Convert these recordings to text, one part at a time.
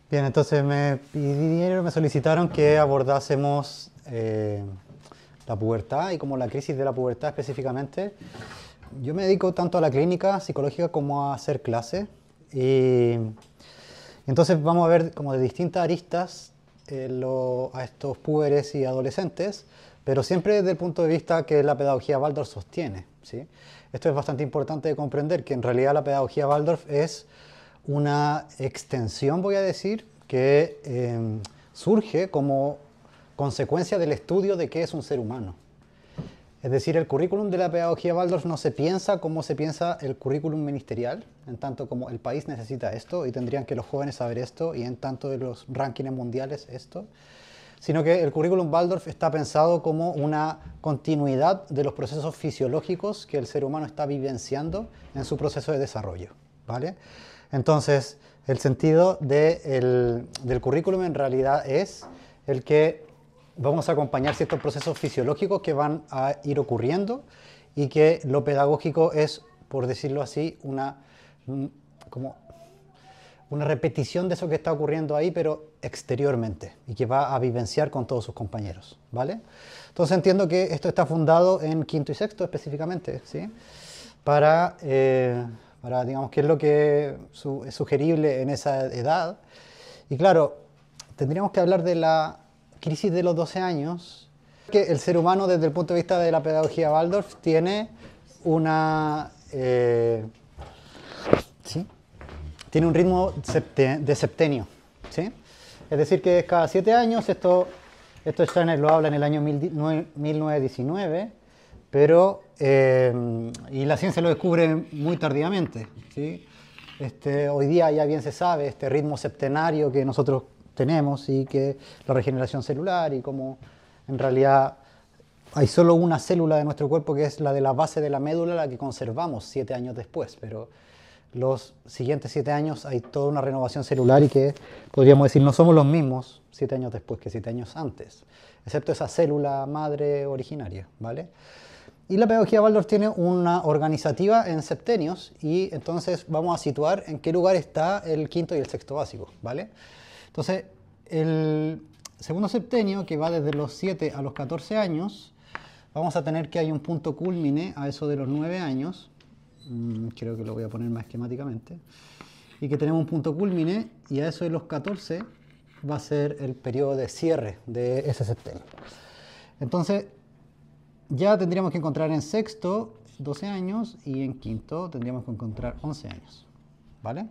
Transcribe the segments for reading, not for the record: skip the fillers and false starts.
Bien, entonces me solicitaron que abordásemos la pubertad y como la crisis de la pubertad específicamente. Yo me dedico tanto a la clínica psicológica como a hacer clases y entonces vamos a ver como de distintas aristas a estos púberes y adolescentes, pero siempre desde el punto de vista que la pedagogía Waldorf sostiene, ¿sí? Esto es bastante importante de comprender, que en realidad la pedagogía Waldorf es una extensión, voy a decir, que surge como consecuencia del estudio de qué es un ser humano. Es decir, el currículum de la pedagogía Waldorf no se piensa como se piensa el currículum ministerial, en tanto como el país necesita esto y tendrían que los jóvenes saber esto y en tanto de los rankings mundiales esto, sino que el currículum Waldorf está pensado como una continuidad de los procesos fisiológicos que el ser humano está vivenciando en su proceso de desarrollo, ¿vale? Entonces, el sentido del currículum en realidad es el que vamos a acompañar ciertos procesos fisiológicos que van a ir ocurriendo y que lo pedagógico es, por decirlo así, como una repetición de eso que está ocurriendo ahí, pero exteriormente, y que va a vivenciar con todos sus compañeros, ¿vale? Entonces entiendo que esto está fundado en quinto y sexto específicamente, ¿sí? Para digamos, qué es lo que es sugerible en esa edad. Y claro, tendríamos que hablar de la crisis de los 12 años, que el ser humano desde el punto de vista de la pedagogía Waldorf tiene una... ¿sí? Tiene un ritmo de septenio, ¿sí? Es decir, que cada 7 años, esto Steiner lo habla en el año 1919, pero, y la ciencia lo descubre muy tardíamente, ¿sí? Hoy día ya bien se sabe este ritmo septenario que nosotros tenemos y que la regeneración celular y cómo en realidad hay solo una célula de nuestro cuerpo que es la de la base de la médula, la que conservamos 7 años después, pero los siguientes 7 años hay toda una renovación celular y que podríamos decir no somos los mismos 7 años después que 7 años antes, excepto esa célula madre originaria, ¿vale? Y la pedagogía Waldorf tiene una organizativa en septenios y entonces vamos a situar en qué lugar está el quinto y el sexto básico, ¿vale? Entonces, el segundo septenio, que va desde los 7 a los 14 años, vamos a tener que hay un punto cúlmine a eso de los 9 años, creo que lo voy a poner más esquemáticamente, y que tenemos un punto cúlmine y a eso de los 14 va a ser el periodo de cierre de ese septenio. Entonces, ya tendríamos que encontrar en sexto 12 años y en quinto tendríamos que encontrar 11 años, ¿vale?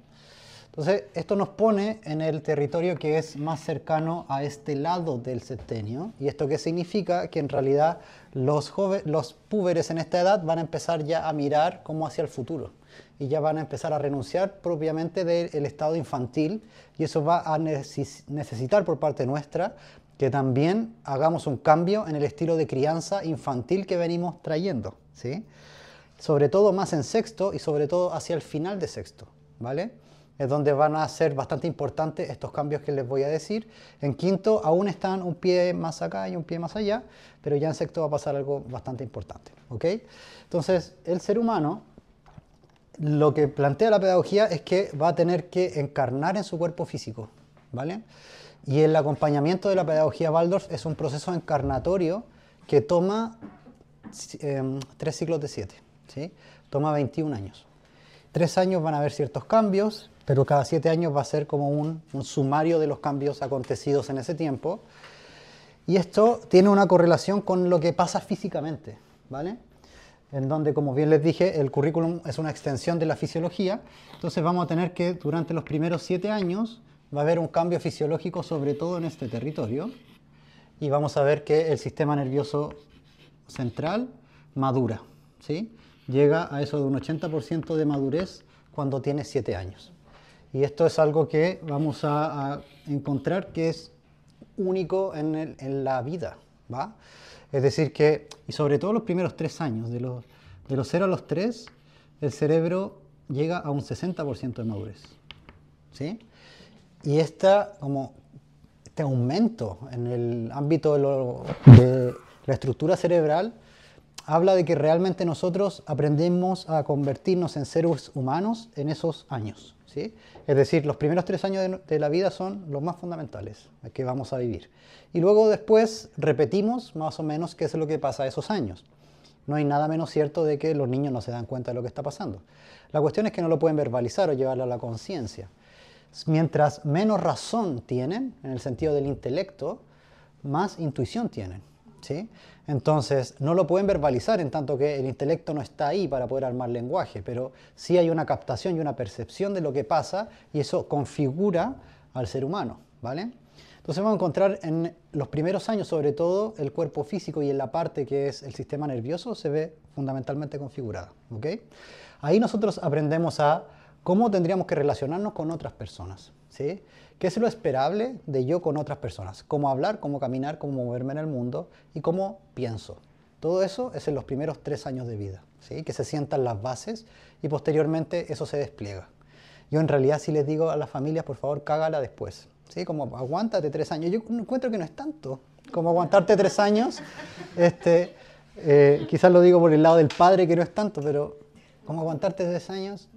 Entonces, esto nos pone en el territorio que es más cercano a este lado del septenio. ¿Y esto qué significa? Que en realidad los púberes en esta edad van a empezar ya a mirar como hacia el futuro. Y ya van a empezar a renunciar propiamente del estado infantil. Y eso va a necesitar por parte nuestra que también hagamos un cambio en el estilo de crianza infantil que venimos trayendo, ¿sí? Sobre todo más en sexto y sobre todo hacia el final de sexto, ¿vale? Es donde van a ser bastante importantes estos cambios que les voy a decir. En quinto aún están un pie más acá y un pie más allá, pero ya en sexto va a pasar algo bastante importante, ¿ok? Entonces, el ser humano, lo que plantea la pedagogía es que va a tener que encarnar en su cuerpo físico, ¿vale? Y el acompañamiento de la pedagogía Waldorf es un proceso encarnatorio que toma 3 ciclos de 7, ¿sí? Toma 21 años. 3 años van a haber ciertos cambios, pero cada 7 años va a ser como un sumario de los cambios acontecidos en ese tiempo. Y esto tiene una correlación con lo que pasa físicamente, ¿vale? En donde, como bien les dije, el currículum es una extensión de la fisiología. Entonces vamos a tener que durante los primeros 7 años va a haber un cambio fisiológico sobre todo en este territorio. Y vamos a ver que el sistema nervioso central madura, ¿sí? Llega a eso de un 80% de madurez cuando tiene 7 años. Y esto es algo que vamos a encontrar que es único en la vida, ¿va? Es decir que, y sobre todo los primeros 3 años, de los 0 a los 3, el cerebro llega a un 60% de madurez, ¿sí? Y este aumento en el ámbito de la estructura cerebral habla de que realmente nosotros aprendemos a convertirnos en seres humanos en esos años, ¿sí? Es decir, los primeros 3 años de la vida son los más fundamentales que vamos a vivir. Y luego después repetimos más o menos qué es lo que pasa esos años. No hay nada menos cierto de que los niños no se dan cuenta de lo que está pasando. La cuestión es que no lo pueden verbalizar o llevarlo a la conciencia. Mientras menos razón tienen, en el sentido del intelecto, más intuición tienen, ¿sí? Entonces, no lo pueden verbalizar en tanto que el intelecto no está ahí para poder armar lenguaje, pero sí hay una captación y una percepción de lo que pasa y eso configura al ser humano, ¿vale? Entonces vamos a encontrar en los primeros años, sobre todo, el cuerpo físico y en la parte que es el sistema nervioso se ve fundamentalmente configurado, ¿ok? Ahí nosotros aprendemos a cómo tendríamos que relacionarnos con otras personas, ¿sí? ¿Qué es lo esperable de yo con otras personas? Cómo hablar, cómo caminar, cómo moverme en el mundo y cómo pienso. Todo eso es en los primeros 3 años de vida, ¿sí? Que se sientan las bases y posteriormente eso se despliega. Yo en realidad sí les digo a las familias, por favor, cágala después, ¿sí? Como aguántate 3 años. Yo encuentro que no es tanto como aguantarte 3 años. Quizás lo digo por el lado del padre que no es tanto, pero como aguantarte 3 años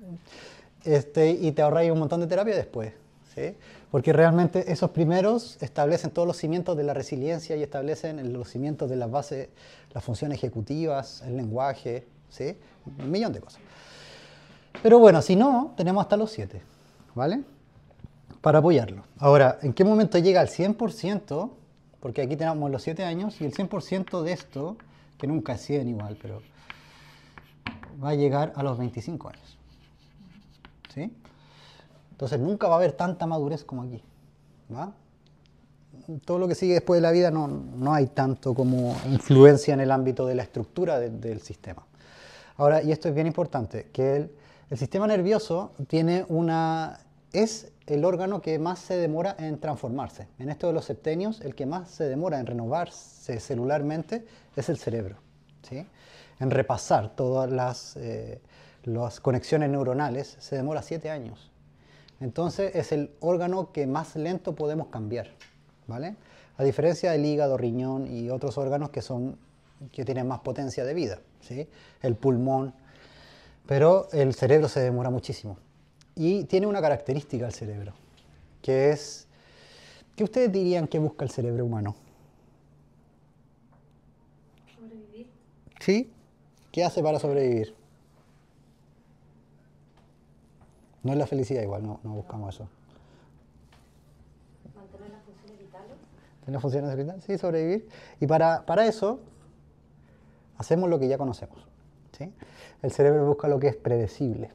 y te ahorráis un montón de terapia después, ¿sí? Porque realmente esos primeros establecen todos los cimientos de la resiliencia y establecen los cimientos de las bases, las funciones ejecutivas, el lenguaje, ¿sí? Un millón de cosas. Pero bueno, si no, tenemos hasta los 7, ¿vale? Para apoyarlo. Ahora, ¿en qué momento llega al 100%? Porque aquí tenemos los 7 años y el 100% de esto, que nunca es 100 igual, pero va a llegar a los 25 años. ¿Sí? Entonces nunca va a haber tanta madurez como aquí, ¿va? Todo lo que sigue después de la vida no hay tanto como influencia en el ámbito de la estructura del sistema. Ahora, y esto es bien importante, que el sistema nervioso es el órgano que más se demora en transformarse. En esto de los septenios, el que más se demora en renovarse celularmente es el cerebro, ¿sí? En repasar todas las conexiones neuronales se demora 7 años. Entonces es el órgano que más lento podemos cambiar, ¿vale? A diferencia del hígado, riñón y otros órganos que tienen más potencia de vida, ¿sí? El pulmón, pero el cerebro se demora muchísimo. Y tiene una característica el cerebro, que es, ¿qué ustedes dirían que busca el cerebro humano? Sobrevivir. ¿Sí? ¿Qué hace para sobrevivir? No es la felicidad igual, no buscamos eso. Mantener las funciones vitales. ¿Tener funciones vitales? Sí, sobrevivir. Y para eso hacemos lo que ya conocemos, ¿sí? El cerebro busca lo que es predecible.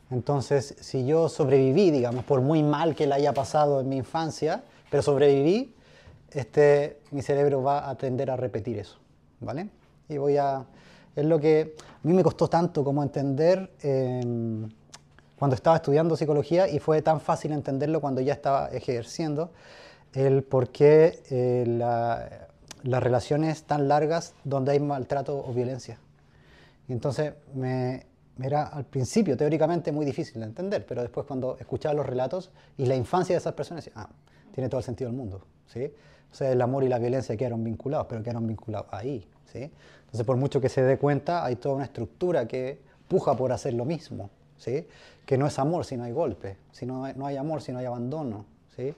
Entonces, si yo sobreviví, digamos, por muy mal que le haya pasado en mi infancia, pero sobreviví, mi cerebro va a tender a repetir eso, ¿vale? Y es lo que a mí me costó tanto como entender cuando estaba estudiando psicología y fue tan fácil entenderlo cuando ya estaba ejerciendo, el por qué las relaciones tan largas donde hay maltrato o violencia. Y entonces era al principio teóricamente muy difícil de entender, pero después cuando escuchaba los relatos y la infancia de esas personas, decía, tiene todo el sentido del mundo, ¿sí? O sea, el amor y la violencia quedaron vinculados, pero quedaron vinculados ahí, ¿sí? Entonces, por mucho que se dé cuenta, hay toda una estructura que puja por hacer lo mismo, ¿sí? Que no es amor si no hay golpe, no hay amor si no hay abandono, ¿sí?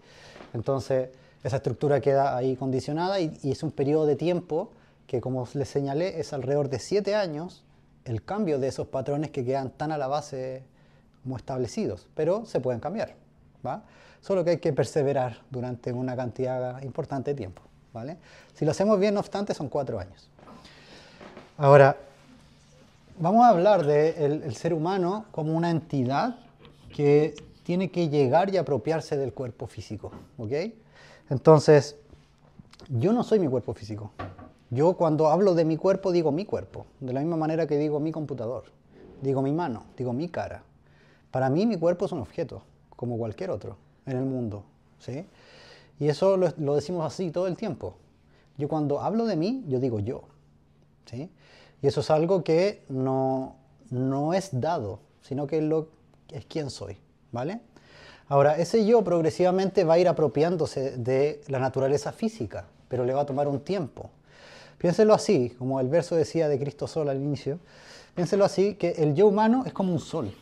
Entonces, esa estructura queda ahí condicionada y es un periodo de tiempo que, como les señalé, es alrededor de 7 años el cambio de esos patrones que quedan tan a la base como establecidos, pero se pueden cambiar, ¿va? Solo que hay que perseverar durante una cantidad importante de tiempo, ¿vale? Si lo hacemos bien, no obstante, son 4 años. Ahora, vamos a hablar del ser humano como una entidad que tiene que llegar y apropiarse del cuerpo físico, ¿ok? Entonces, yo no soy mi cuerpo físico. Yo cuando hablo de mi cuerpo, digo mi cuerpo, de la misma manera que digo mi computador, digo mi mano, digo mi cara. Para mí mi cuerpo es un objeto, como cualquier otro en el mundo, ¿sí? Y eso lo decimos así todo el tiempo. Yo cuando hablo de mí, yo digo yo, ¿sí? Y eso es algo que no es dado, sino que es quien soy, ¿vale? Ahora, ese yo progresivamente va a ir apropiándose de la naturaleza física, pero le va a tomar un tiempo. Piénselo así, como el verso decía de Cristo Sol al inicio. Piénselo así, que el yo humano es como un sol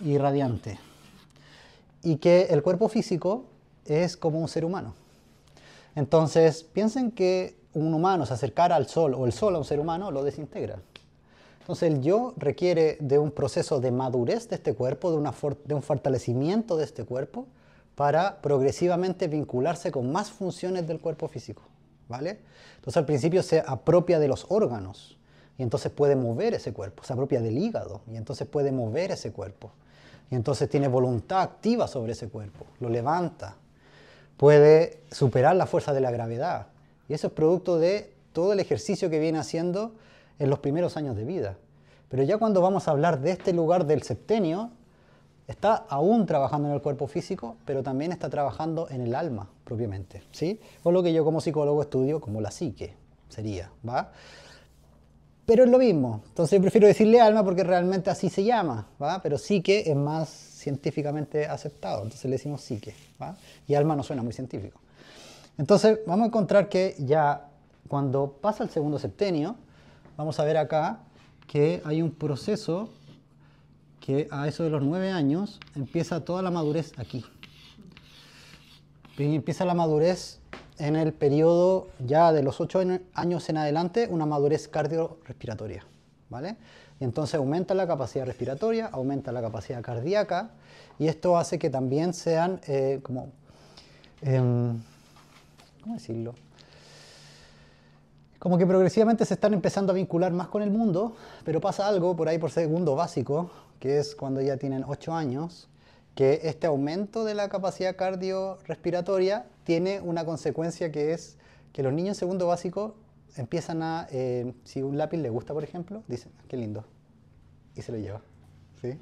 irradiante. Y que el cuerpo físico es como un ser humano. Entonces, piensen que un humano se acercara al sol o el sol a un ser humano, lo desintegra. Entonces, el yo requiere de un proceso de madurez de este cuerpo, de un fortalecimiento de este cuerpo, para progresivamente vincularse con más funciones del cuerpo físico, ¿vale? Entonces, al principio se apropia de los órganos y entonces puede mover ese cuerpo, se apropia del hígado y entonces puede mover ese cuerpo. Y entonces tiene voluntad activa sobre ese cuerpo, lo levanta, puede superar la fuerza de la gravedad. Y eso es producto de todo el ejercicio que viene haciendo en los primeros años de vida. Pero ya cuando vamos a hablar de este lugar del septenio, está aún trabajando en el cuerpo físico, pero también está trabajando en el alma propiamente, ¿sí? O lo que yo como psicólogo estudio como la psique sería, ¿va? Pero es lo mismo. Entonces yo prefiero decirle alma porque realmente así se llama, ¿va? Pero psique es más científicamente aceptado, entonces le decimos psique, ¿va? Y alma no suena muy científico. Entonces vamos a encontrar que ya cuando pasa el segundo septenio, vamos a ver acá que hay un proceso que a eso de los 9 años empieza toda la madurez aquí. Y empieza la madurez en el periodo ya de los 8 años en adelante, una madurez cardiorrespiratoria, ¿vale? Y entonces aumenta la capacidad respiratoria, aumenta la capacidad cardíaca, y esto hace que también sean ¿cómo decirlo? Como que progresivamente se están empezando a vincular más con el mundo, pero pasa algo por ahí por segundo básico, que es cuando ya tienen 8 años, que este aumento de la capacidad cardiorrespiratoria tiene una consecuencia que es que los niños en segundo básico empiezan a, si un lápiz les gusta, por ejemplo, dicen, qué lindo, y se lo lleva, ¿sí?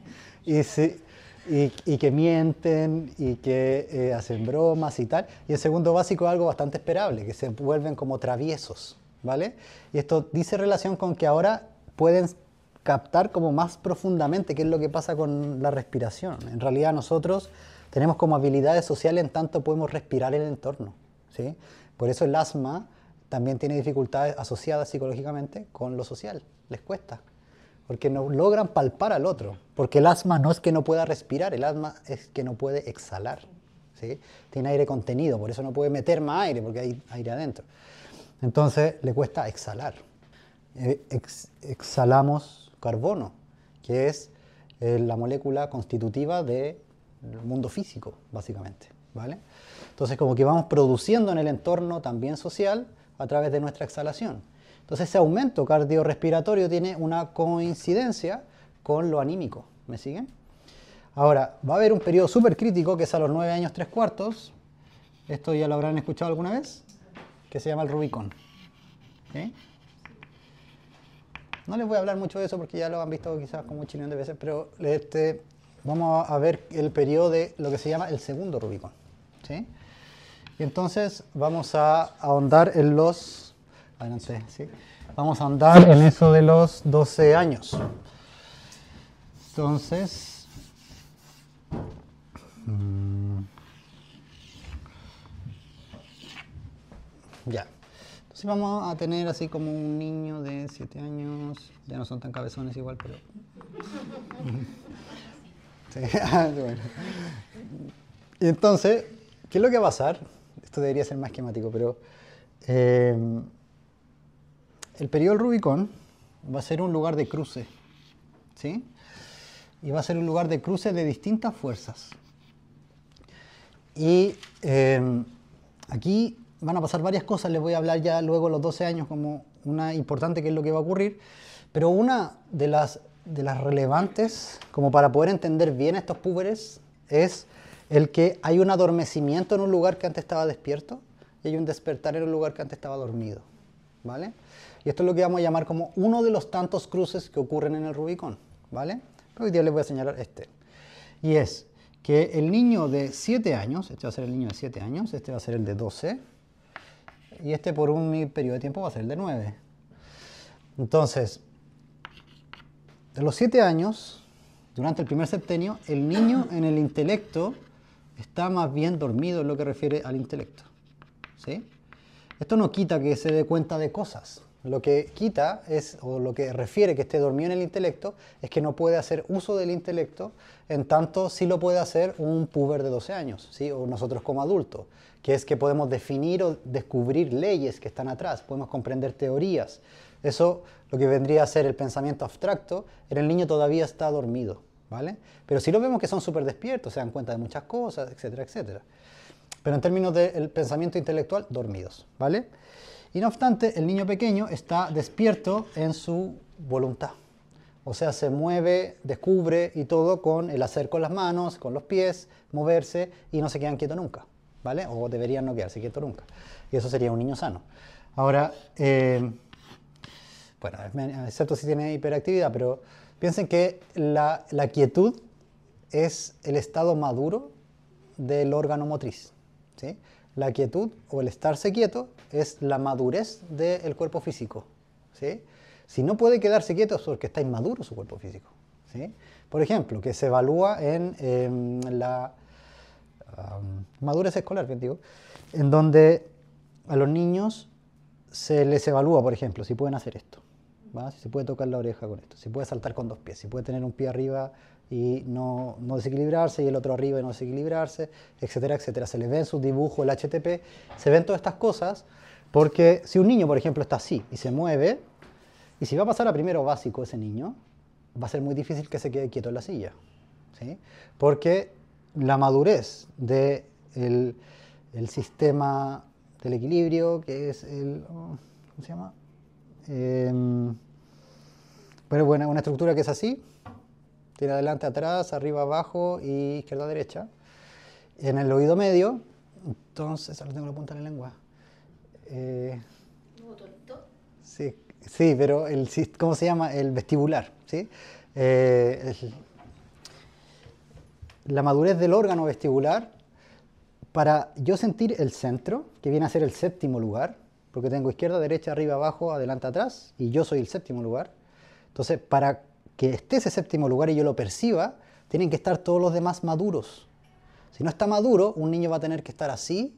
Y que mienten y que hacen bromas y tal. Y en segundo básico es algo bastante esperable, que se vuelven como traviesos, ¿vale? Y esto dice relación con que ahora pueden captar como más profundamente qué es lo que pasa con la respiración. En realidad nosotros tenemos como habilidades sociales en tanto podemos respirar el entorno, ¿sí? Por eso el asma también tiene dificultades asociadas psicológicamente con lo social, les cuesta, porque no logran palpar al otro, porque el asma no es que no pueda respirar, el asma es que no puede exhalar, ¿sí? Tiene aire contenido, por eso no puede meter más aire, porque hay aire adentro. Entonces le cuesta exhalar. Exhalamos carbono, que es la molécula constitutiva del mundo físico, básicamente, ¿vale? Entonces como que vamos produciendo en el entorno también social a través de nuestra exhalación. Entonces ese aumento cardiorrespiratorio tiene una coincidencia con lo anímico, ¿me siguen? Ahora, va a haber un periodo súper crítico que es a los 9 años 3/4, esto ya lo habrán escuchado alguna vez, que se llama el Rubicón. ¿Okay? No les voy a hablar mucho de eso porque ya lo han visto quizás como un chillón de veces, pero vamos a ver el periodo de lo que se llama el segundo Rubicón, ¿sí? Y entonces vamos a ahondar en los... Adelante, ¿sí? Vamos a ahondar en eso de los 12 años. Entonces... ya. Entonces vamos a tener así como un niño de 7 años, ya no son tan cabezones igual, pero... sí, bueno. Y entonces, ¿qué es lo que va a pasar? Esto debería ser más esquemático, pero... el periodo del Rubicón va a ser un lugar de cruce, ¿sí? Y va a ser un lugar de cruce de distintas fuerzas. Y aquí van a pasar varias cosas, les voy a hablar ya luego a los 12 años como una importante que es lo que va a ocurrir, pero una de las relevantes, como para poder entender bien estos púberes, es el que hay un adormecimiento en un lugar que antes estaba despierto y hay un despertar en un lugar que antes estaba dormido, ¿vale? Y esto es lo que vamos a llamar como uno de los tantos cruces que ocurren en el Rubicón, ¿vale? Pero hoy día les voy a señalar este. Y es que el niño de 7 años, este va a ser el niño de 7 años, este va a ser el de 12, y este por un periodo de tiempo va a ser el de 9. Entonces, de los 7 años, durante el primer septenio, el niño en el intelecto está más bien dormido en lo que refiere al intelecto, ¿sí? Esto no quita que se dé cuenta de cosas. Lo que quita es, o lo que refiere que esté dormido en el intelecto, es que no puede hacer uso del intelecto, en tanto sí lo puede hacer un puber de 12 años, ¿sí? O nosotros como adultos, que es que podemos definir o descubrir leyes que están atrás, podemos comprender teorías. Eso, lo que vendría a ser el pensamiento abstracto, en el niño todavía está dormido, ¿vale? Pero sí lo vemos que son súper despiertos, se dan cuenta de muchas cosas, etcétera, etcétera. Pero en términos del pensamiento intelectual, dormidos, ¿vale? Y no obstante, el niño pequeño está despierto en su voluntad. O sea, se mueve, descubre y todo con el hacer con las manos, con los pies, moverse y no se quedan quietos nunca, ¿vale? O deberían no quedarse quietos nunca. Y eso sería un niño sano. Ahora, bueno, excepto si tiene hiperactividad, pero piensen que la quietud es el estado maduro del órgano motriz, ¿sí? La quietud o el estarse quieto es la madurez del cuerpo físico, ¿sí? Si no puede quedarse quieto es porque está inmaduro su cuerpo físico, ¿sí? Por ejemplo, que se evalúa en la madurez escolar, bien digo, en donde a los niños se les evalúa, por ejemplo, si pueden hacer esto, ¿va? Si se puede tocar la oreja con esto, si puede saltar con dos pies, si puede tener un pie arriba y no desequilibrarse y el otro arriba y no desequilibrarse, etcétera, etcétera. Se les ve en sus dibujos, el HTP, se ven todas estas cosas porque si un niño, por ejemplo, está así y se mueve, y si va a pasar a primero básico ese niño, va a ser muy difícil que se quede quieto en la silla, ¿sí? Porque la madurez del sistema del equilibrio, que es el... ¿cómo se llama? Pero bueno, una estructura que es así, tiene adelante, atrás, arriba, abajo y izquierda, derecha. En el oído medio, entonces, ahora tengo la punta de la lengua. ¿Motorito? Sí, sí, pero ¿cómo se llama? El vestibular, ¿sí? La madurez del órgano vestibular, para yo sentir el centro, que viene a ser el séptimo lugar, porque tengo izquierda, derecha, arriba, abajo, adelante, atrás, y yo soy el séptimo lugar. Entonces, para que esté ese séptimo lugar y yo lo perciba, tienen que estar todos los demás maduros. Si no está maduro, un niño va a tener que estar así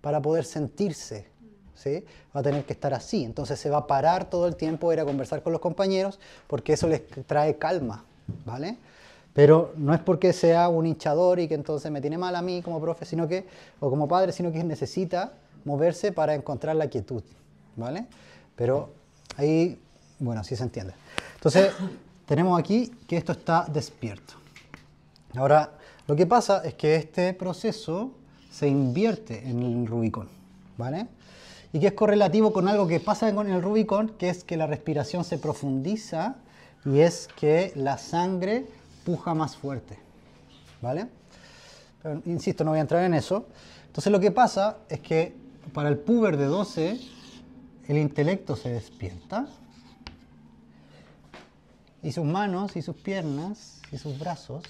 para poder sentirse, ¿sí? Va a tener que estar así. Entonces se va a parar todo el tiempo a ir a conversar con los compañeros porque eso les trae calma, ¿vale? Pero no es porque sea un hinchador y que entonces me tiene mal a mí como profe, sino que, o como padre, sino que necesita moverse para encontrar la quietud, ¿vale? Pero ahí, bueno, sí se entiende. Entonces, tenemos aquí que esto está despierto. Ahora, lo que pasa es que este proceso se invierte en el Rubicón, ¿vale? Y que es correlativo con algo que pasa con el Rubicón, que es que la respiración se profundiza y es que la sangre puja más fuerte, ¿vale? Pero, insisto, no voy a entrar en eso. Entonces lo que pasa es que para el puber de 12, el intelecto se despierta y sus manos y sus piernas y sus brazos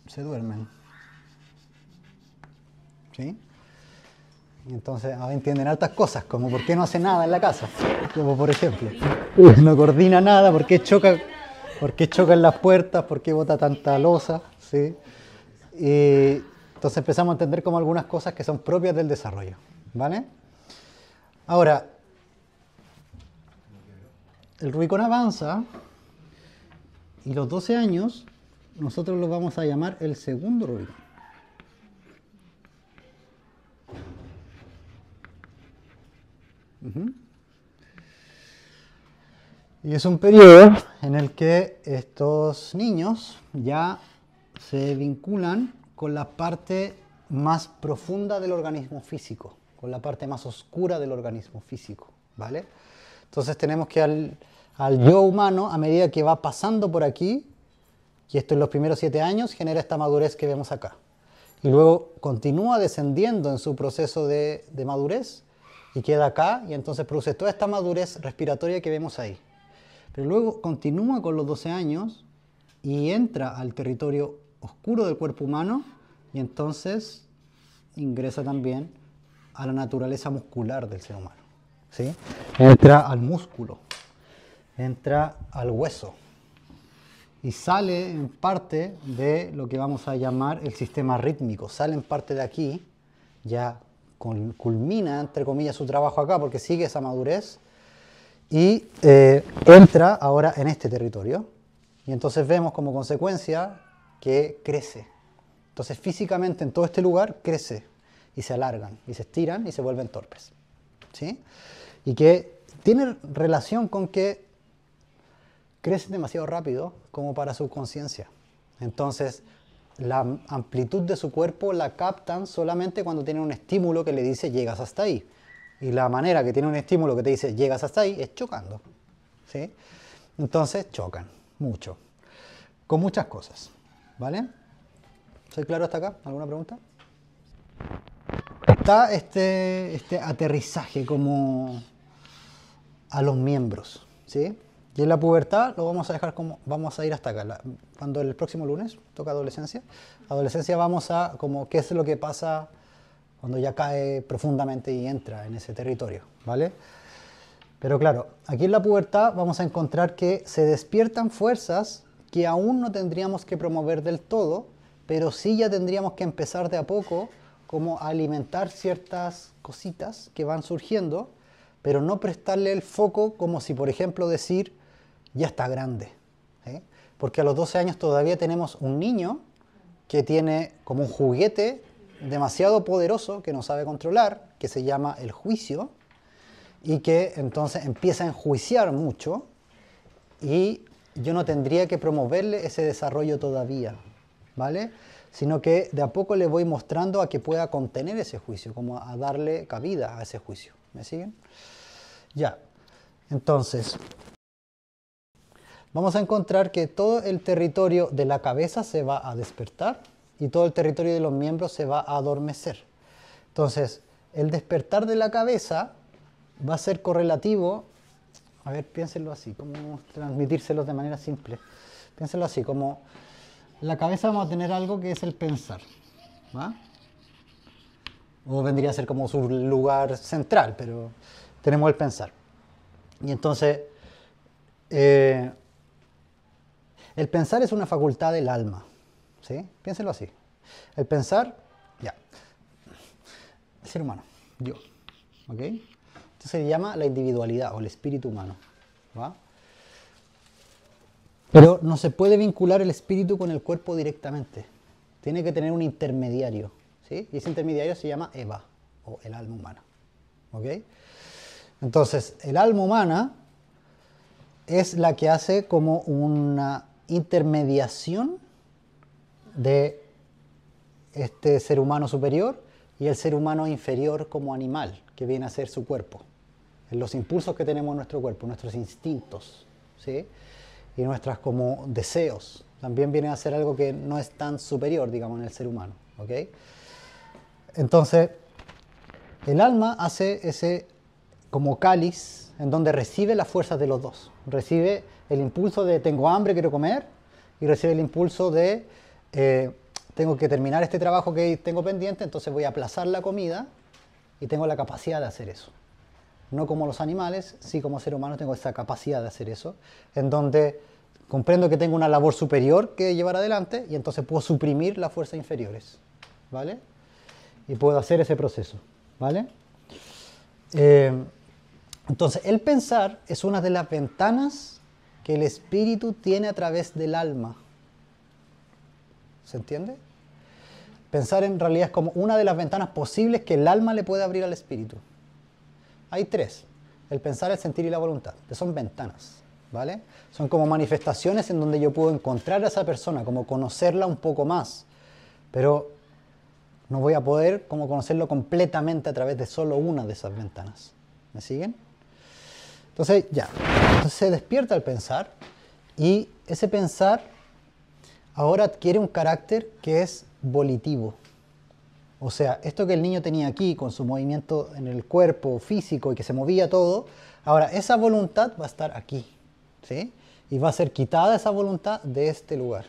se duermen, ¿sí? Y entonces ahora entienden altas cosas, como por qué no hace nada en la casa, como por ejemplo, no coordina nada, por qué chocan las puertas, por qué bota tanta losa, ¿sí? Y entonces empezamos a entender como algunas cosas que son propias del desarrollo, ¿vale? Ahora, el Rubicón avanza y los 12 años nosotros lo vamos a llamar el segundo Rubicón. Y es un periodo en el que estos niños ya se vinculan con la parte más profunda del organismo físico, con la parte más oscura del organismo físico, ¿vale? Entonces tenemos que al yo humano, a medida que va pasando por aquí, y esto en los primeros 7 años, genera esta madurez que vemos acá. Y luego continúa descendiendo en su proceso de madurez y queda acá, y entonces produce toda esta madurez respiratoria que vemos ahí. Pero luego continúa con los 12 años y entra al territorio oscuro del cuerpo humano y entonces ingresa también a la naturaleza muscular del ser humano, ¿sí? Entra al músculo, entra al hueso y sale en parte de lo que vamos a llamar el sistema rítmico. Sale en parte de aquí ya culmina, entre comillas, su trabajo acá porque sigue esa madurez y entra ahora en este territorio. Y entonces vemos como consecuencia que crece. Entonces físicamente en todo este lugar crece y se alargan y se estiran y se vuelven torpes. ¿Sí? Y que tiene relación con que crecen demasiado rápido como para su conciencia. Entonces la amplitud de su cuerpo la captan solamente cuando tienen un estímulo que le dice llegas hasta ahí. Y la manera que tiene un estímulo que te dice llegas hasta ahí es chocando. ¿Sí? Entonces chocan mucho. Con muchas cosas. ¿Vale? ¿Soy claro hasta acá? ¿Alguna pregunta? Está este aterrizaje como a los miembros. ¿Sí? Y en la pubertad lo vamos a dejar como, vamos a ir hasta acá. Cuando el próximo lunes toca adolescencia, vamos a como qué es lo que pasa cuando ya cae profundamente y entra en ese territorio, ¿vale? Pero claro, aquí en la pubertad vamos a encontrar que se despiertan fuerzas que aún no tendríamos que promover del todo, pero sí ya tendríamos que empezar de a poco como a alimentar ciertas cositas que van surgiendo, pero no prestarle el foco como si, por ejemplo, decir, ya está grande. ¿Sí? Porque a los 12 años todavía tenemos un niño que tiene como un juguete demasiado poderoso que no sabe controlar, que se llama el juicio, y que entonces empieza a enjuiciar mucho, y yo no tendría que promoverle ese desarrollo todavía, ¿vale? Sino que de a poco le voy mostrando a que pueda contener ese juicio, como a darle cabida a ese juicio. ¿Me siguen? Ya, entonces, vamos a encontrar que todo el territorio de la cabeza se va a despertar y todo el territorio de los miembros se va a adormecer. Entonces, el despertar de la cabeza va a ser correlativo, a ver, piénsenlo así, cómo transmitírselos de manera simple. Piénsenlo así, como la cabeza vamos a tener algo que es el pensar, ¿va? O vendría a ser como su lugar central, pero tenemos el pensar. Y entonces, el pensar es una facultad del alma, ¿sí? Piénsenlo así. El pensar, ya, el ser humano, yo, ¿ok? Esto se llama la individualidad o el espíritu humano, ¿va? Pero no se puede vincular el espíritu con el cuerpo directamente. Tiene que tener un intermediario, ¿sí? Y ese intermediario se llama Eva, o el alma humana, ¿ok? Entonces, el alma humana es la que hace como una intermediación de este ser humano superior y el ser humano inferior como animal, que viene a ser su cuerpo. En los impulsos que tenemos en nuestro cuerpo, nuestros instintos, ¿sí? Y nuestros como deseos, también vienen a ser algo que no es tan superior, digamos, en el ser humano, ¿ok? Entonces, el alma hace ese como cáliz en donde recibe las fuerzas de los dos. Recibe el impulso de tengo hambre, quiero comer, y recibe el impulso de tengo que terminar este trabajo que tengo pendiente, entonces voy a aplazar la comida y tengo la capacidad de hacer eso. No como los animales, sí como ser humano tengo esa capacidad de hacer eso, en donde comprendo que tengo una labor superior que llevar adelante y entonces puedo suprimir las fuerzas inferiores, ¿vale? Y puedo hacer ese proceso, ¿vale? Entonces, el pensar es una de las ventanas que el espíritu tiene a través del alma. ¿Se entiende? Pensar en realidad es como una de las ventanas posibles que el alma le puede abrir al espíritu. Hay tres: el pensar, el sentir y la voluntad, que son ventanas, ¿vale? Son como manifestaciones en donde yo puedo encontrar a esa persona, como conocerla un poco más, pero no voy a poder como conocerlo completamente a través de solo una de esas ventanas. ¿Me siguen? Entonces, ya. Entonces se despierta el pensar y ese pensar ahora adquiere un carácter que es volitivo. O sea, esto que el niño tenía aquí con su movimiento en el cuerpo físico y que se movía todo, ahora esa voluntad va a estar aquí, ¿sí? Y va a ser quitada esa voluntad de este lugar.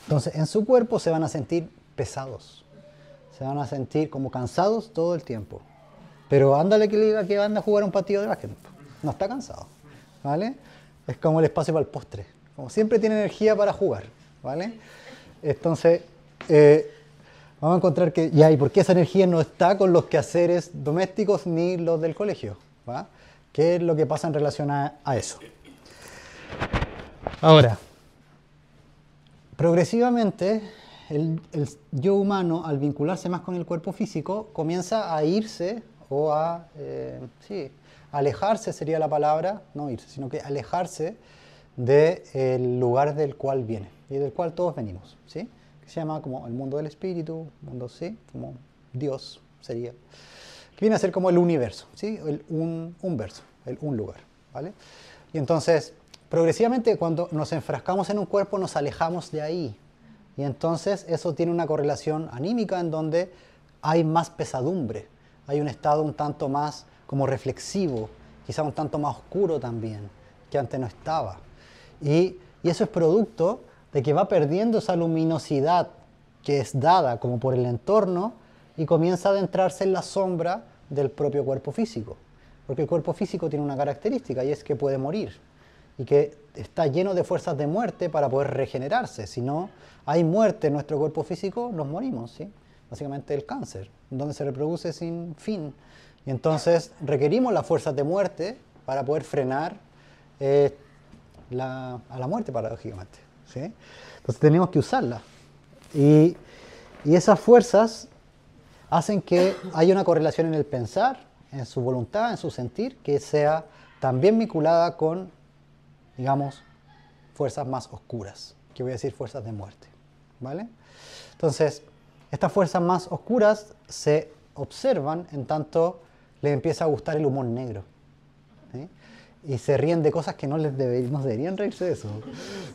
Entonces, en su cuerpo se van a sentir pesados. Se van a sentir como cansados todo el tiempo. Pero ándale que le diga que anda a jugar un partido de básquet. No está cansado, ¿vale? Es como el espacio para el postre. Como siempre tiene energía para jugar, ¿vale? Entonces, vamos a encontrar que, ya, ¿y por qué esa energía no está con los quehaceres domésticos ni los del colegio? ¿Va? ¿Qué es lo que pasa en relación a eso? Ahora, progresivamente, el yo humano, al vincularse más con el cuerpo físico, comienza a irse o a, alejarse sería la palabra, no irse, sino que alejarse del lugar del cual viene y del cual todos venimos, ¿sí? Que se llama como el mundo del espíritu, mundo, ¿sí? Como Dios sería, que viene a ser como el universo, ¿sí? Un verso, un lugar, ¿vale? Y entonces, progresivamente, cuando nos enfrascamos en un cuerpo, nos alejamos de ahí. Y entonces eso tiene una correlación anímica en donde hay más pesadumbre, hay un estado un tanto más como reflexivo, quizá un tanto más oscuro también, que antes no estaba. Y eso es producto de que va perdiendo esa luminosidad que es dada como por el entorno y comienza a adentrarse en la sombra del propio cuerpo físico. Porque el cuerpo físico tiene una característica y es que puede morir y que está lleno de fuerzas de muerte para poder regenerarse. Si no hay muerte en nuestro cuerpo físico, nos morimos, ¿sí? Básicamente el cáncer, donde se reproduce sin fin. Y entonces requerimos las fuerzas de muerte para poder frenar a la muerte, paradójicamente, ¿sí? Entonces tenemos que usarla. Y esas fuerzas hacen que haya una correlación en el pensar, en su voluntad, en su sentir, que sea también vinculada con, digamos, fuerzas más oscuras, que voy a decir fuerzas de muerte, ¿vale? Entonces, estas fuerzas más oscuras se observan en tanto les empieza a gustar el humor negro, ¿sí? Y se ríen de cosas que no deberían reírse de eso,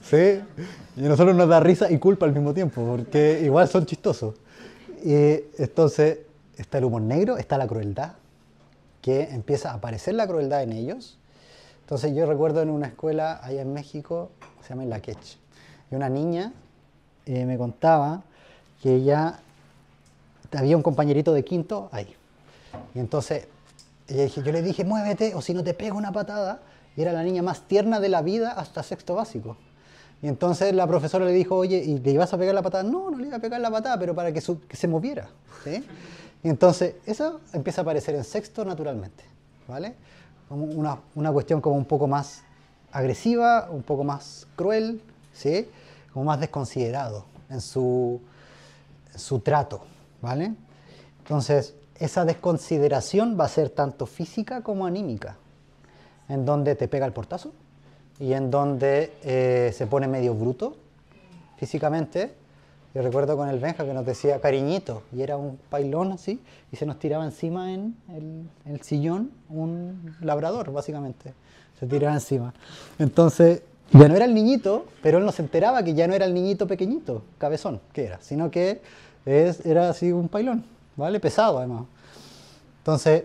¿sí? Y a nosotros nos da risa y culpa al mismo tiempo, porque igual son chistosos. Y entonces está el humor negro, está la crueldad, que empieza a aparecer la crueldad en ellos. Entonces yo recuerdo en una escuela allá en México, se llama La Quech, y una niña me contaba que ella había un compañerito de quinto ahí. Y entonces yo le dije, muévete o si no te pego una patada. Y era la niña más tierna de la vida hasta sexto básico. Y entonces la profesora le dijo, oye, ¿y le ibas a pegar la patada? No, no le iba a pegar la patada, pero para que se moviera, ¿sí? Y entonces eso empieza a aparecer en sexto naturalmente, ¿vale? Como una cuestión como un poco más agresiva, un poco más cruel, ¿sí? Como más desconsiderado en su trato, ¿vale? Entonces, esa desconsideración va a ser tanto física como anímica, en donde te pega el portazo y en donde se pone medio bruto físicamente. Yo recuerdo con el Benja que nos decía cariñito, y era un pailón así, y se nos tiraba encima en el sillón un labrador, básicamente. Se tiraba encima. Entonces, ya no era el niñito, pero él no se enteraba que ya no era el niñito pequeñito, cabezón, que era, sino que era así un pailón, ¿vale? Pesado además. Entonces,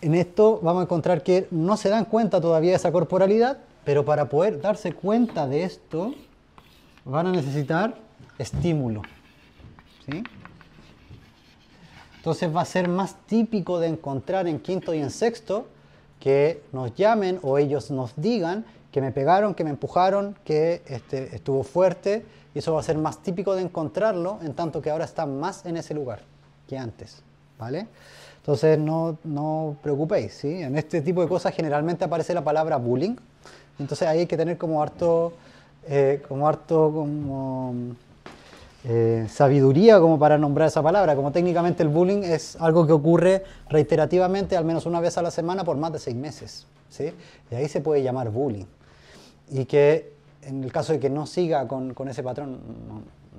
en esto vamos a encontrar que no se dan cuenta todavía de esa corporalidad, pero para poder darse cuenta de esto, van a necesitar estímulo, ¿sí? Entonces va a ser más típico de encontrar en quinto y en sexto que nos llamen o ellos nos digan que me pegaron, que me empujaron, que estuvo fuerte, y eso va a ser más típico de encontrarlo, en tanto que ahora está más en ese lugar que antes, ¿vale? Entonces no preocupéis, ¿sí? En este tipo de cosas generalmente aparece la palabra bullying, entonces ahí hay que tener como harto sabiduría como para nombrar esa palabra, como técnicamente el bullying es algo que ocurre reiterativamente al menos una vez a la semana por más de 6 meses, ¿sí? Y ahí se puede llamar bullying. Y que en el caso de que no siga con ese patrón,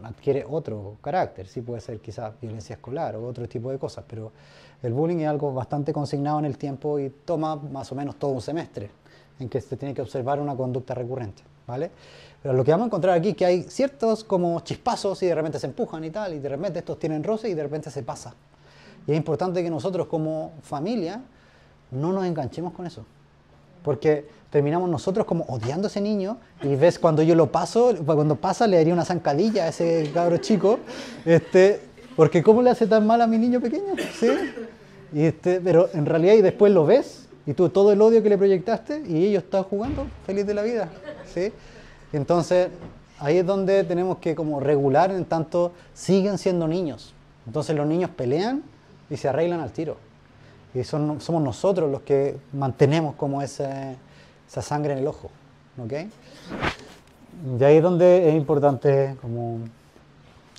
adquiere otro carácter, sí puede ser quizás violencia escolar o otro tipo de cosas, pero el bullying es algo bastante consignado en el tiempo y toma más o menos todo un semestre en que se tiene que observar una conducta recurrente, ¿vale? Pero lo que vamos a encontrar aquí es que hay ciertos como chispazos y de repente se empujan y tal, y de repente estos tienen roce y de repente se pasa. Y es importante que nosotros como familia no nos enganchemos con eso, porque terminamos nosotros como odiando a ese niño, y ves cuando yo lo paso, cuando pasa le daría una zancadilla a ese cabro chico, porque ¿cómo le hace tan mal a mi niño pequeño? ¿Sí? Pero en realidad y después lo ves, y tú todo el odio que le proyectaste, y ellos están jugando feliz de la vida, ¿sí? Entonces ahí es donde tenemos que como regular, en tanto siguen siendo niños, Entonces los niños pelean y se arreglan al tiro. Y somos nosotros los que mantenemos como esa sangre en el ojo. ¿Ok? De ahí es donde es importante como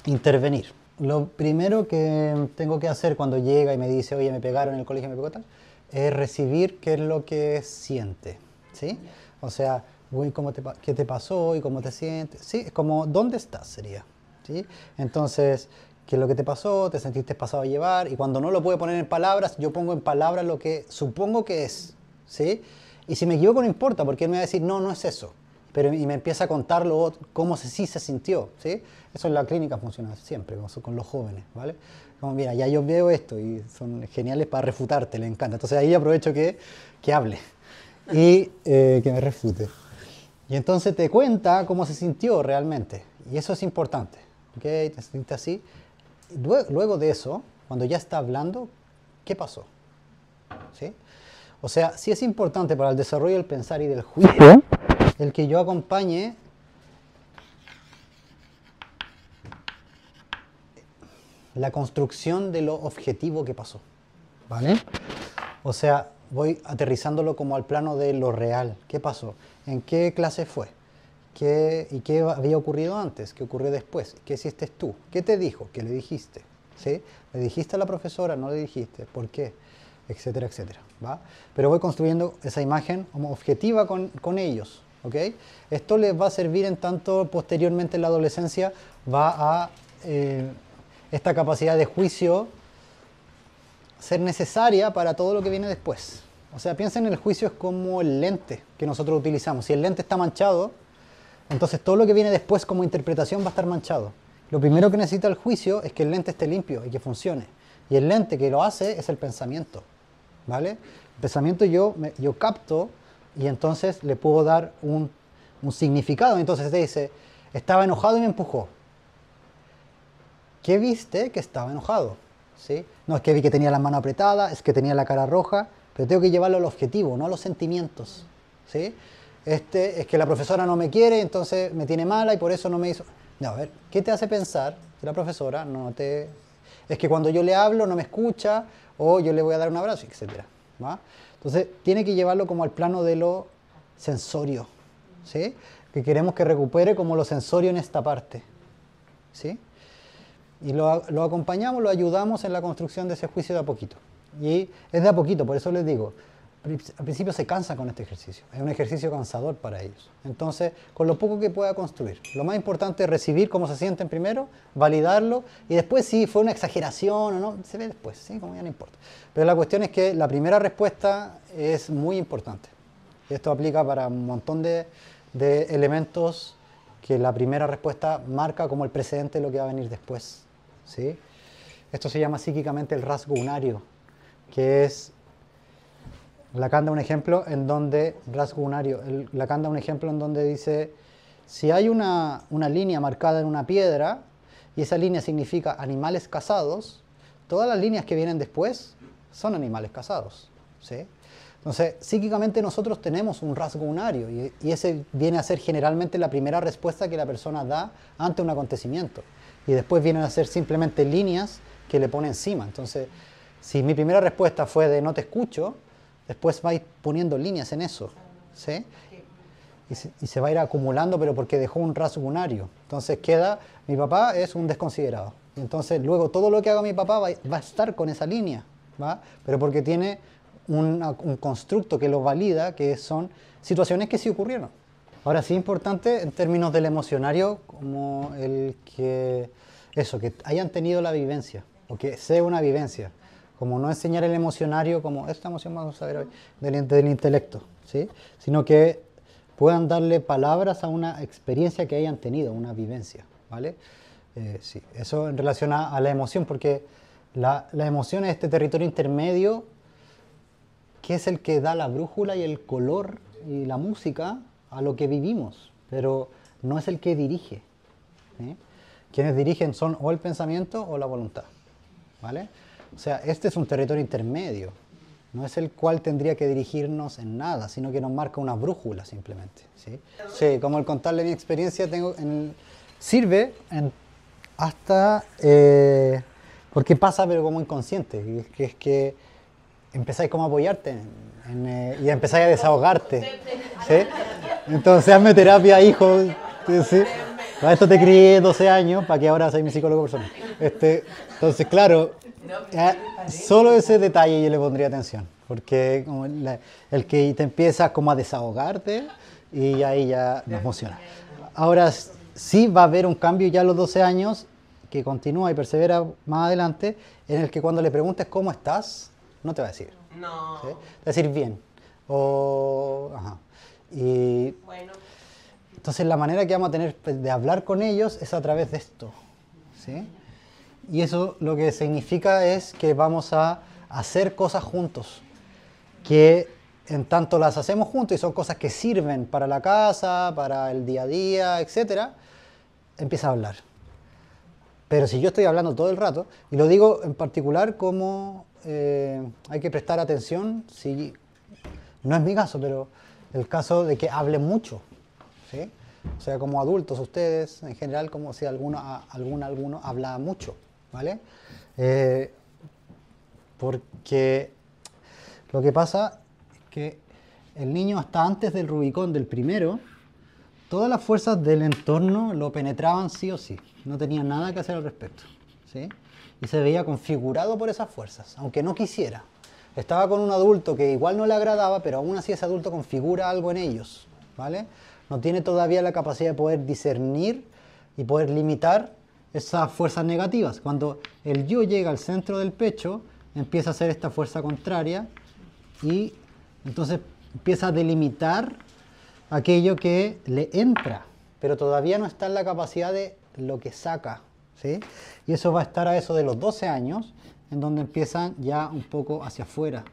intervenir. Lo primero que tengo que hacer cuando llega y me dice, oye, me pegaron en el colegio, me pegó tal, es recibir qué es lo que siente, ¿sí? O sea, uy, ¿qué te pasó y cómo te sientes? Sí, es como, ¿dónde estás? Sería, ¿sí? Entonces, ¿qué es lo que te pasó? ¿Te sentiste pasado a llevar? Y cuando no lo puedo poner en palabras, yo pongo en palabras lo que supongo que es, ¿sí? Y si me equivoco no importa, porque él me va a decir, no, no es eso. Y me empieza a contar cómo sí se sintió, ¿sí? Eso en la clínica funciona siempre, con los jóvenes, ¿vale? Como, mira, ya yo veo esto y son geniales para refutarte, le encanta. Entonces ahí aprovecho que hable y que me refute. Y entonces te cuenta cómo se sintió realmente. Y eso es importante, ¿ok? Te sentiste así. Luego de eso, cuando ya está hablando, ¿qué pasó? ¿Sí? O sea, sí es importante para el desarrollo del pensar y del juicio el que yo acompañe la construcción de lo objetivo que pasó, ¿vale? O sea, voy aterrizándolo como al plano de lo real. ¿Qué pasó? ¿En qué clase fue? ¿Y qué había ocurrido antes? ¿Qué ocurrió después? ¿Qué hiciste tú? ¿Qué te dijo? ¿Qué le dijiste? ¿Sí? ¿Le dijiste a la profesora? ¿No le dijiste? ¿Por qué? Etcétera, etcétera, ¿va? Pero voy construyendo esa imagen como objetiva con ellos, ¿ok? Esto les va a servir en tanto posteriormente en la adolescencia va a esta capacidad de juicio ser necesaria para todo lo que viene después. O sea, piensen en el juicio es como el lente que nosotros utilizamos. Si el lente está manchado, entonces todo lo que viene después como interpretación va a estar manchado. Lo primero que necesita el juicio es que el lente esté limpio y que funcione. Y el lente que lo hace es el pensamiento, ¿vale? El pensamiento yo capto y entonces le puedo dar un significado. Entonces te dice, estaba enojado y me empujó. ¿Qué viste? Que estaba enojado, ¿sí? No es que vi que tenía la mano apretada, es que tenía la cara roja, pero tengo que llevarlo al objetivo, no a los sentimientos, ¿sí? Es que la profesora no me quiere, entonces me tiene mala y por eso no me hizo... No, a ver, ¿qué te hace pensar que la profesora no te... Es que cuando yo le hablo no me escucha, o yo le voy a dar un abrazo, etcétera, ¿va? Entonces, tiene que llevarlo como al plano de lo sensorio, ¿sí? Que queremos que recupere como lo sensorio en esta parte, ¿sí? Y lo acompañamos, lo ayudamos en la construcción de ese juicio de a poquito. Y es de a poquito, por eso les digo, al principio se cansa con este ejercicio. Es un ejercicio cansador para ellos. Entonces, con lo poco que pueda construir. Lo más importante es recibir cómo se sienten primero, validarlo, y después si fue una exageración o no, se ve después, ¿sí? Como ya no importa. Pero la cuestión es que la primera respuesta es muy importante. Esto aplica para un montón de elementos que la primera respuesta marca como el precedente de lo que va a venir después, ¿sí? Esto se llama psíquicamente el rasgo unario, que es... Lacan da un ejemplo en donde, rasgo unario, Lacan da un ejemplo en donde dice, si hay una línea marcada en una piedra, y esa línea significa animales cazados, todas las líneas que vienen después son animales cazados, ¿sí? Entonces, psíquicamente nosotros tenemos un rasgo unario, y ese viene a ser generalmente la primera respuesta que la persona da ante un acontecimiento. Y después vienen a ser simplemente líneas que le pone encima. Entonces, si mi primera respuesta fue de no te escucho, después va a ir poniendo líneas en eso, ¿sí? Y se va a ir acumulando, pero porque dejó un rasgo unario. Entonces queda, mi papá es un desconsiderado. Y entonces luego todo lo que haga mi papá va a estar con esa línea, ¿va? Pero porque tiene un constructo que lo valida, que son situaciones que sí ocurrieron. Ahora sí es importante en términos del emocionario, como el que hayan tenido la vivencia, o que sea una vivencia. Como no enseñar el emocionario como esta emoción vamos a ver hoy, del intelecto, ¿sí? Sino que puedan darle palabras a una experiencia que hayan tenido, una vivencia, ¿vale? Sí, eso en relación a la emoción, porque la emoción es este territorio intermedio que es el que da la brújula y el color y la música a lo que vivimos, pero no es el que dirige, ¿sí? Quienes dirigen son o el pensamiento o la voluntad, ¿vale? O sea, este es un territorio intermedio, no es el cual tendría que dirigirnos en nada, sino que nos marca una brújula simplemente, ¿sí? Sí, como el contarle mi experiencia sirve hasta Porque pasa, pero como inconsciente, que es que empezáis como a apoyarte y empezáis a desahogarte. ¿Sí? Entonces, hazme terapia, hijo. ¿Sí? Para esto te crié 12 años, para que ahora seas mi psicólogo personal. Entonces, claro, solo ese detalle yo le pondría atención. Porque como el que te empiezas como a desahogarte y ahí ya no funciona. Ahora sí va a haber un cambio ya a los 12 años que continúa y persevera más adelante, en el que cuando le preguntes cómo estás, no te va a decir. No. ¿Sí? Te va a decir bien. O, ajá. Y Bueno, entonces la manera que vamos a tener de hablar con ellos es a través de esto. ¿Sí? Y eso lo que significa es que vamos a hacer cosas juntos. Que en tanto las hacemos juntos y son cosas que sirven para la casa, para el día a día, etc., empieza a hablar. Pero si yo estoy hablando todo el rato, y lo digo en particular como hay que prestar atención, si no es mi caso, pero el caso de que hable mucho, ¿sí? O sea, como adultos ustedes, en general, como si alguno habla mucho, ¿vale? Porque lo que pasa es que el niño hasta antes del Rubicón del primero, todas las fuerzas del entorno lo penetraban sí o sí, no tenía nada que hacer al respecto, ¿sí? Y se veía configurado por esas fuerzas, aunque no quisiera. Estaba con un adulto que igual no le agradaba, pero aún así ese adulto configura algo en ellos, ¿vale? No tiene todavía la capacidad de poder discernir y poder limitar esas fuerzas negativas. Cuando el yo llega al centro del pecho, empieza a hacer esta fuerza contraria y entonces empieza a delimitar aquello que le entra, pero todavía no está en la capacidad de lo que saca, ¿sí? Y eso va a estar a eso de los 12 años, en donde empiezan ya un poco hacia afuera,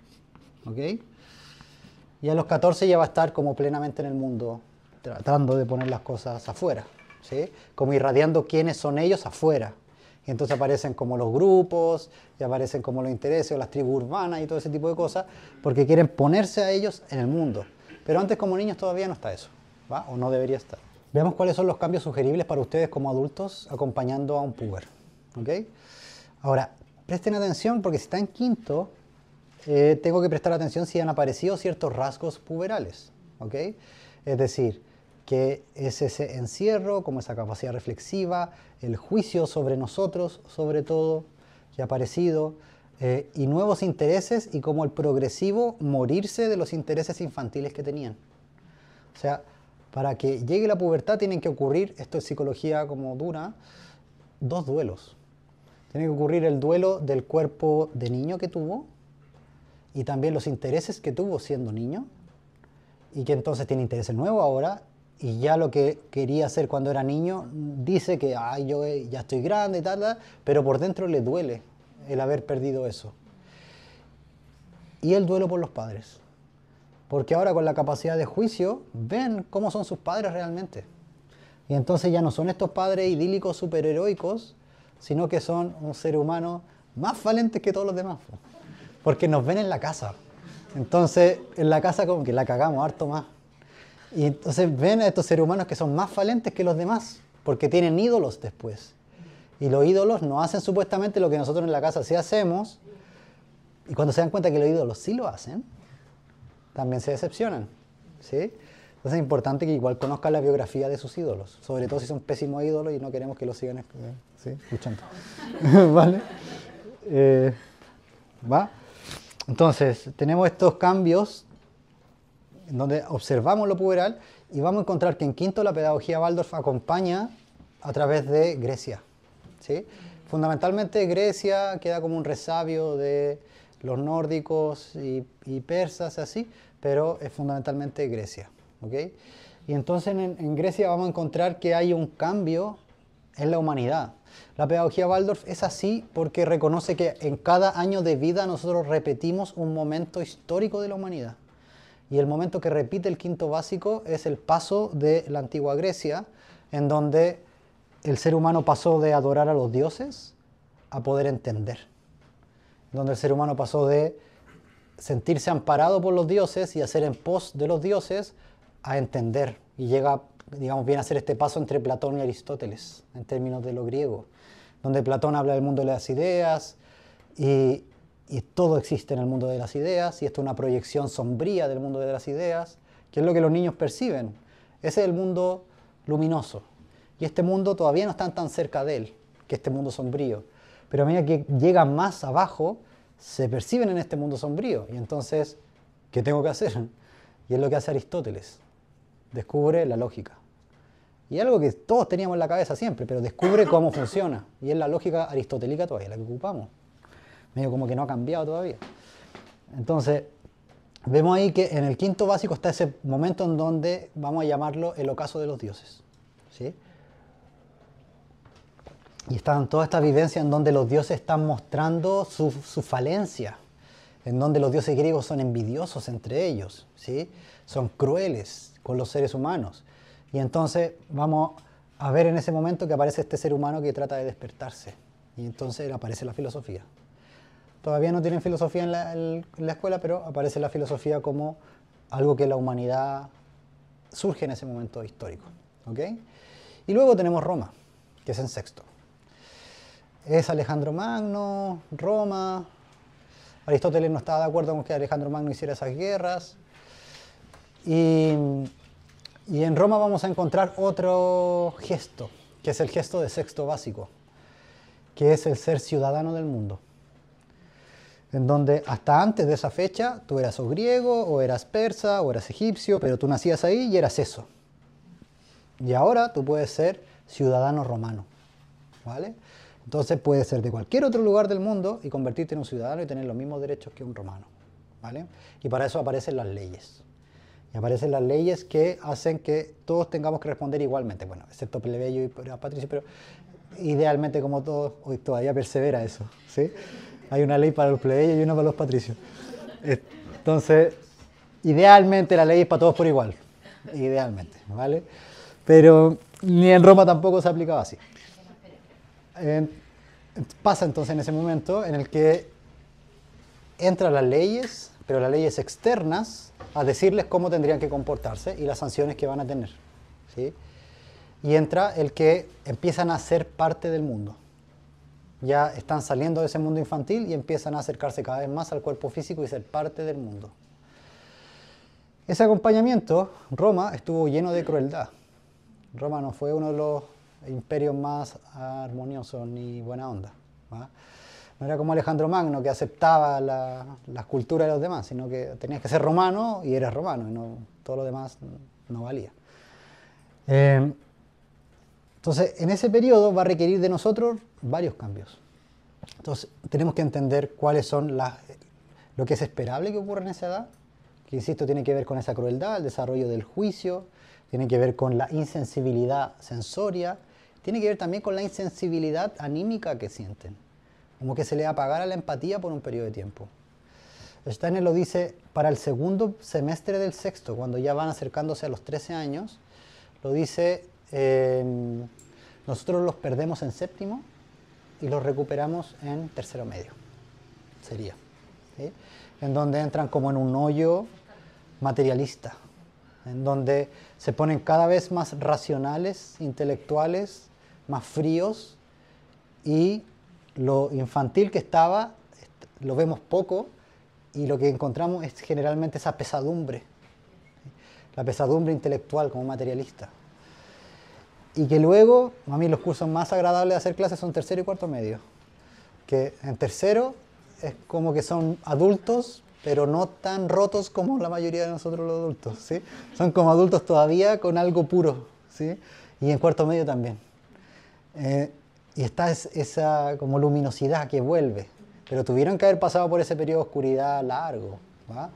¿ok? Y a los 14 ya va a estar como plenamente en el mundo, tratando de poner las cosas afuera, ¿sí? Como irradiando quiénes son ellos afuera. Y entonces aparecen como los grupos, y aparecen como los intereses, o las tribus urbanas y todo ese tipo de cosas, porque quieren ponerse a ellos en el mundo. Pero antes como niños todavía no está eso, ¿va? O no debería estar. Veamos cuáles son los cambios sugeribles para ustedes como adultos acompañando a un puber, ¿ok? Ahora, presten atención porque si está en quinto, tengo que prestar atención si han aparecido ciertos rasgos puberales, ¿ok? Es decir, que es ese encierro, como esa capacidad reflexiva, el juicio sobre nosotros, sobre todo, que ha aparecido, y nuevos intereses y como el progresivo morirse de los intereses infantiles que tenían. O sea, para que llegue la pubertad tienen que ocurrir, esto es psicología como dura, dos duelos. Tiene que ocurrir el duelo del cuerpo de niño que tuvo y también los intereses que tuvo siendo niño y que entonces tiene intereses nuevos ahora y ya lo que quería hacer cuando era niño dice que ay, yo ya estoy grande y tal, pero por dentro le duele el haber perdido eso. Y el duelo por los padres. Porque ahora con la capacidad de juicio ven cómo son sus padres realmente. Y entonces ya no son estos padres idílicos superheroicos, sino que son un ser humano más falentes que todos los demás. Porque nos ven en la casa. Entonces en la casa como que la cagamos harto más. Y entonces ven a estos seres humanos que son más falentes que los demás, porque tienen ídolos después. Y los ídolos no hacen supuestamente lo que nosotros en la casa sí hacemos, y cuando se dan cuenta que los ídolos sí lo hacen, también se decepcionan, ¿sí? Entonces es importante que igual conozcan la biografía de sus ídolos, sobre todo si son pésimos ídolos y no queremos que los sigan ¿sí? Escuchando. ¿Vale? ¿Va? Entonces, tenemos estos cambios en donde observamos lo puberal y vamos a encontrar que en quinto la pedagogía Waldorf acompaña a través de Grecia, ¿sí? Fundamentalmente Grecia queda como un resabio de los nórdicos y persas, así, pero es fundamentalmente Grecia, ¿ok? Y entonces en Grecia vamos a encontrar que hay un cambio en la humanidad. La pedagogía Waldorf es así porque reconoce que en cada año de vida nosotros repetimos un momento histórico de la humanidad. Y el momento que repite el quinto básico es el paso de la antigua Grecia, en donde el ser humano pasó de adorar a los dioses a poder entender. Donde el ser humano pasó de sentirse amparado por los dioses y hacer en pos de los dioses a entender. Y llega, digamos, viene a ser este paso entre Platón y Aristóteles, en términos de lo griego. donde Platón habla del mundo de las ideas y todo existe en el mundo de las ideas y esto es una proyección sombría del mundo de las ideas, que es lo que los niños perciben. Ese es el mundo luminoso y este mundo todavía no están tan cerca de él, que este mundo sombrío, pero a medida que llegan más abajo se perciben en este mundo sombrío y entonces, ¿qué tengo que hacer? Y es lo que hace Aristóteles, descubre la lógica. Y es algo que todos teníamos en la cabeza siempre, pero descubre cómo funciona. Y es la lógica aristotélica todavía, la que ocupamos. Medio como que no ha cambiado todavía. Entonces, vemos ahí que en el quinto básico está ese momento en donde vamos a llamarlo el ocaso de los dioses. ¿Sí? Y están toda esta vivencia en donde los dioses están mostrando su falencia, en donde los dioses griegos son envidiosos entre ellos, ¿sí? Son crueles con los seres humanos. Y entonces vamos a ver en ese momento que aparece este ser humano que trata de despertarse. Y entonces aparece la filosofía. Todavía no tienen filosofía en la escuela, pero aparece la filosofía como algo que la humanidad surge en ese momento histórico. ¿Ok? Y luego tenemos Roma, que es en sexto. Es Alejandro Magno, Roma. Aristóteles no estaba de acuerdo con que Alejandro Magno hiciera esas guerras. Y en Roma vamos a encontrar otro gesto, que es el gesto de sexto básico, que es el ser ciudadano del mundo. En donde hasta antes de esa fecha tú eras o griego, o eras persa, o eras egipcio, pero tú nacías ahí y eras eso. Y ahora tú puedes ser ciudadano romano, ¿vale? Entonces puedes ser de cualquier otro lugar del mundo y convertirte en un ciudadano y tener los mismos derechos que un romano, ¿vale? Y para eso aparecen las leyes. Y aparecen las leyes que hacen que todos tengamos que responder igualmente, bueno, excepto plebeyo y patricio, pero idealmente como todos, hoy todavía persevera eso, ¿sí? Hay una ley para los plebeyos y una para los patricios. Entonces, idealmente la ley es para todos por igual, idealmente, ¿vale? Pero ni en Roma tampoco se aplicaba así. Pasa entonces en ese momento en el que entran las leyes, pero las leyes externas, a decirles cómo tendrían que comportarse y las sanciones que van a tener, ¿sí? Y entra el que empiezan a ser parte del mundo. Ya están saliendo de ese mundo infantil y empiezan a acercarse cada vez más al cuerpo físico y ser parte del mundo. Ese acompañamiento, Roma, estuvo lleno de crueldad. Roma no fue uno de los imperios más armoniosos ni buena onda, ¿va? No era como Alejandro Magno, que aceptaba las culturas de los demás, sino que tenías que ser romano y eras romano, y no, todo lo demás no valía. Entonces, en ese periodo va a requerir de nosotros varios cambios. Entonces, tenemos que entender cuáles son lo que es esperable que ocurra en esa edad, que insisto, tiene que ver con esa crueldad, el desarrollo del juicio, tiene que ver con la insensibilidad sensoria, tiene que ver también con la insensibilidad anímica que sienten, como que se le apagara la empatía por un periodo de tiempo. Steiner lo dice para el segundo semestre del sexto, cuando ya van acercándose a los 13 años, lo dice, nosotros los perdemos en séptimo y los recuperamos en tercero medio, sería, ¿sí? En donde entran como en un hoyo materialista, en donde se ponen cada vez más racionales, intelectuales, más fríos, y lo infantil que estaba lo vemos poco y lo que encontramos es generalmente esa pesadumbre, la pesadumbre intelectual como materialista. Y que luego, a mí los cursos más agradables de hacer clases son tercero y cuarto medio, que en tercero es como que son adultos, pero no tan rotos como la mayoría de nosotros los adultos, ¿sí? Son como adultos todavía con algo puro, ¿sí? Y en cuarto medio también. Y está esa como luminosidad que vuelve, pero tuvieron que haber pasado por ese periodo de oscuridad largo, ¿va?